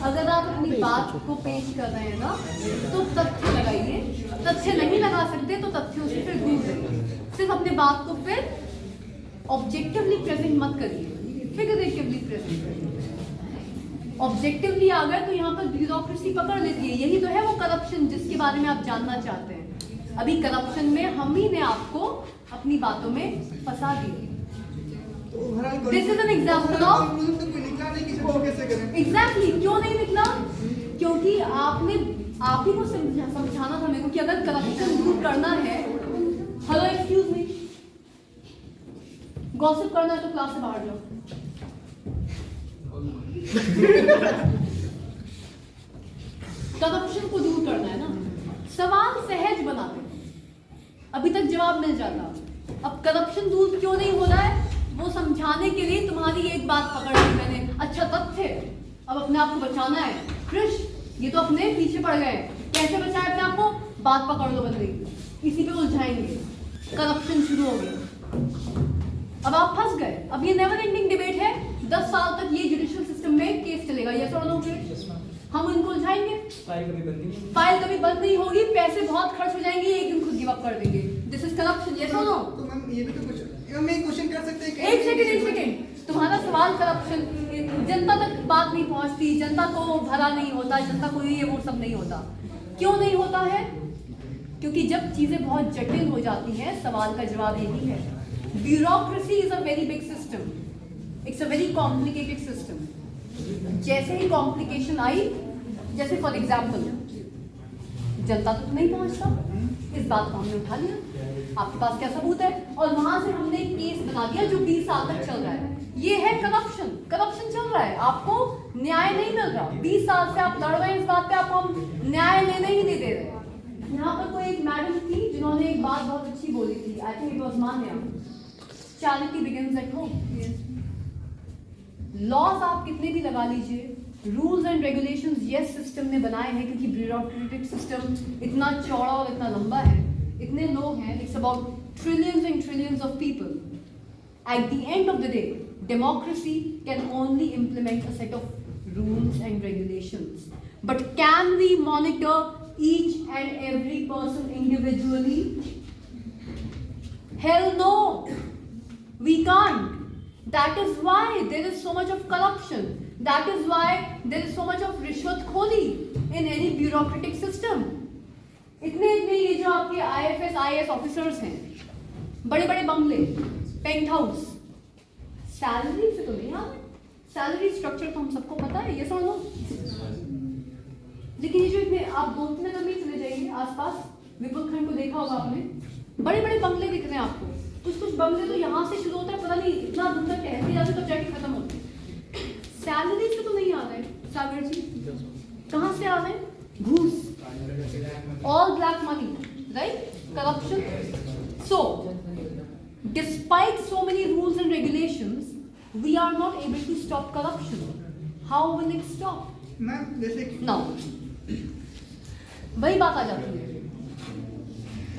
अगर आप अपनी बात को पेश कर रहे हैं ना, तो तथ्य लगाइए, तथ्य नहीं लगा सकते तो तथ्यों से फिर दूर रहिए। सिर्फ अपने बात को फिर ऑब्जेक्टिवली प्रेजेंट मत करिए, फिगरेटिवली प्रेजेंट करिए। ऑब्जेक्टिवली आ गए तो यहाँ पर ब्यूरोक्रेसी पकड़ लेती है। यही तो है वो करप्शन जिसके बारे में आप जानना चाहते हैं। अभी करप्शन में हम ही ने आपको अपनी बातों में फंसा दिए। This is an example of exactly. क्यों नहीं निकला? क्योंकि आप ही को समझाना था मेरे को कि अगर करप्शन दूर करना है, हेलो एक्सक्यूज मी, गॉसिप करना है तो क्लास से बाहर जाओ। करप्शन को दूर करना है ना, सवाल सहज बनाते, अभी तक जवाब मिल जाता। अब करप्शन दूर क्यों नहीं हो रहा है वो समझाने के लिए तुम्हारी एक बात पकड़ ली मैंने। अच्छा तथ्य, अब अपने आप को बचाना है। कृष ये तो अपने पीछे पड़ गए, कैसे बचाए अपने आप को? बात पकड़ लो बंदे, इसी पे उलझाएंगे, करप्शन शुरू हो गया। अब आप फंस गए। अब ये नेवर एंडिंग डिबेट है, 10 साल तक ये जुडिशियल सिस्टम में केस चलेगा। ये थोड़ा लोग हम उनको उलझाएंगे, फाइल कभी बंद नहीं होगी, पैसे बहुत खर्च हो जाएंगे, एक दिन खुद गिव अप कर देंगे। This is corruption. ये सुनो तो मैम ये भी तो कुछ मैं क्वेश्चन कर सकते हैं। एक सेकंड, तुम्हारा सवाल करप्शन, जनता तक बात नहीं पहुंचती, जनता को भला नहीं होता, जनता को ये वो सब नहीं होता। क्यों नहीं होता है? क्योंकि जब चीजें बहुत जटिल हो जाती हैं, सवाल का जवाब यही है, bureaucracy is a very big system, it's a very complicated system. जैसे ही कॉम्प्लिकेशन आई, जैसे फॉर एग्जाम्पल जनता तक नहीं पहुंचता, इस बात को हमने उठा लिया, आपके पास क्या सबूत है, और वहां से हमने एक केस बना दिया जो 20 साल तक चल रहा है। ये है करप्शन। करप्शन चल रहा है, आपको न्याय नहीं मिल रहा, 20 साल से आप लड़ रहे हैं इस बात पे, आपको हम न्याय लेने ही नहीं दे रहे। यहाँ पर कोई एक मैडम थी जिन्होंने एक बात बहुत अच्छी बोली थी, I think it was Manya, charity begins at home. Laws आप कितने भी लगा लीजिए, rules and regulations yes system ने बनाए हैं, क्योंकि ब्यूरोक्रेटिक सिस्टम इतना चौड़ा और इतना लंबा है, इतने लोग हैं, it's about trillions and trillions of people. At the end of the day, democracy can only implement a set of rules and regulations. But can we monitor each and every person individually? Hell no, we can't. That is why there is so much of corruption. That is why there is so much of rishwatkhori in any bureaucratic system. इतने ये जो आपके IFS, IAS officers हैं, बड़े बड़े बंगले, paint house, salary से तो नहीं आते, सैलरी स्ट्रक्चर तो हम सबको पता है, ये सुन लो। लेकिन ये जो इतने, आप गोमती नगर में चले जाइए आसपास, विपुल खंड को देखा होगा आपने, बड़े बड़े बंगले दिख रहे हैं आपको। कुछ बंगले तो यहाँ से शुरू होता है, पता नहीं इतना दूर तक टहलते जाते तो जाके खत्म होते हैं। सैलरी से तो नहीं आ रहे सागर जी, कहाँ से आ रहे हैं? घूस, all black money, right? Corruption. So, despite so many rules and regulations, we are not able to stop corruption. How will it stop? Ma'am जैसे कि Now, वही बात आ जाती है।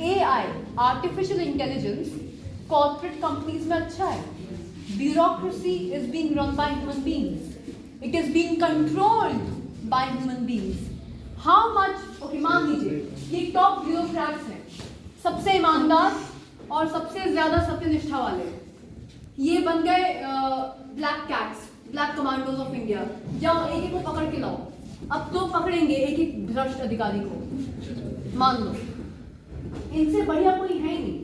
AI, artificial intelligence, corporate companies में अच्छा है. Bureaucracy is being run by human beings. It is being controlled by human beings. How much? Okay, मान लीजिए ये टॉप ब्यूरोक्रेट्स हैं, सबसे ईमानदार और सबसे ज्यादा सत्यनिष्ठा वाले, ये बन गए black cats, black commandos of India. जाओ एक एक को पकड़ के लाओ, अब तो पकड़ेंगे एक एक भ्रष्ट अधिकारी को, मान लो इनसे बढ़िया कोई है ही नहीं।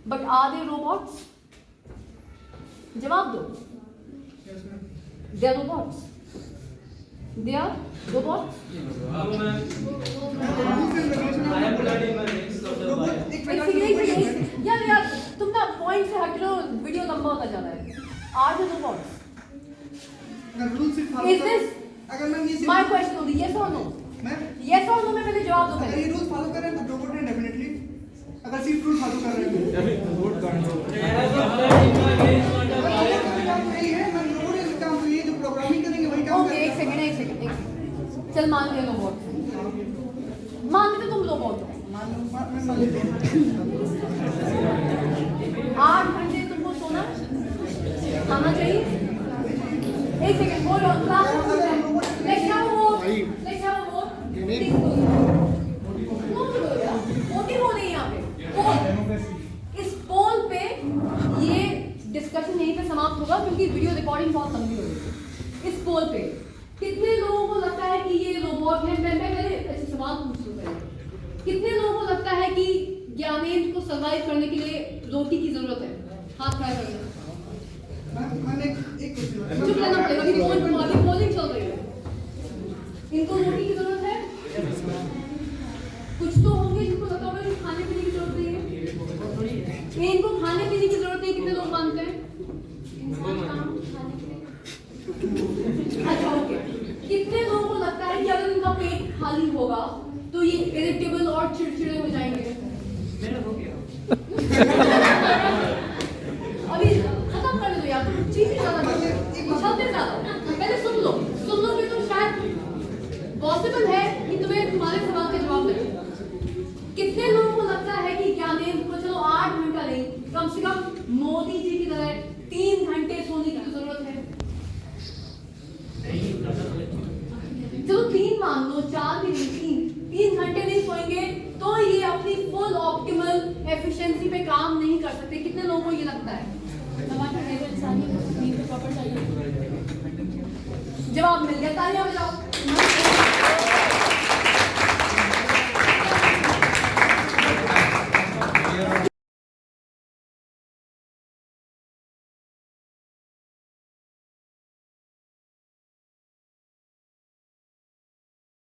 But are they robots? जवाब दो। They are robots, they are robots. यार तुम ना पॉइंट से हट लो, वीडियो लंबा होता जा रहा है। Are they robots? Is this my question only? Yes or no? Yes or no में पहले जवाब दो। अगर ये रूल्स फॉलो कर रहे हैं तो रोबोट है डेफिनेटली। अगर सिर्फ रूल फॉलो कर रहे हैं वोट काउंट काम, ये जो प्रोग्रामिंग करेंगे वही काम। ओके एक सेकंड चल मान ले रोबोट, मान लेते तुम रोबोट हो, 8 घंटे तुमको सोना खाना चाहिए। एक सेकंड बोल रहा हूँ, let's have a vote, let's have a vote, please go. No, session यहीं पे समाप्त होगा क्योंकि वीडियो रिकॉर्डिंग बहुत लंबी हो रही है। इस पोल पे कितने लोगों को लगता है कि ये रोबोट है? मैं पहले ऐसे सवाल पूछ लूं पहले। कितने लोगों को लगता है कि ज्ञानेंद्र को सर्वाइव करने के लिए रोटी की जरूरत है? हाथ खड़ा कर दो। चुप रहना पड़ेगा, अभी पोलिंग चल रही है। इनको रोटी की जरूरत है? कुछ तो होंगे जिनको लगता होगा कि खाने पीने की जरूरत नहीं है। इनको खाने पीने की जरूरत नहीं, कितने लोग मानते हैं? अच्छा ओके। कितने लोगों को लगता है कि अगर इनका पेट खाली होगा तो ये इरिटेबल और चिड़चिड़े हो जाएंगे? मेरा हो गया। अभी खत्म कर दो यार, तुम चीज ही ज्यादा उछलते ज्यादा। पहले सुन लो कि तुम शायद पॉसिबल है कि तुम्हें तुम्हारे सवाल के जवाब मिले। कितने लोगों को लगता है कि ज्ञानेंद्र को चलो 8 घंटा नहीं, कम से कम मोदी जी की तरह 3 घंटे सोने की जरूरत है? चलो 3 मान लो, 4 भी नहीं, 3 घंटे नहीं सोएंगे तो ये अपनी फुल ऑप्टिमल एफिशिएंसी पे काम नहीं कर सकते। कितने लोगों को ये लगता है? जवाब मिल गया, तालियां बजाओ।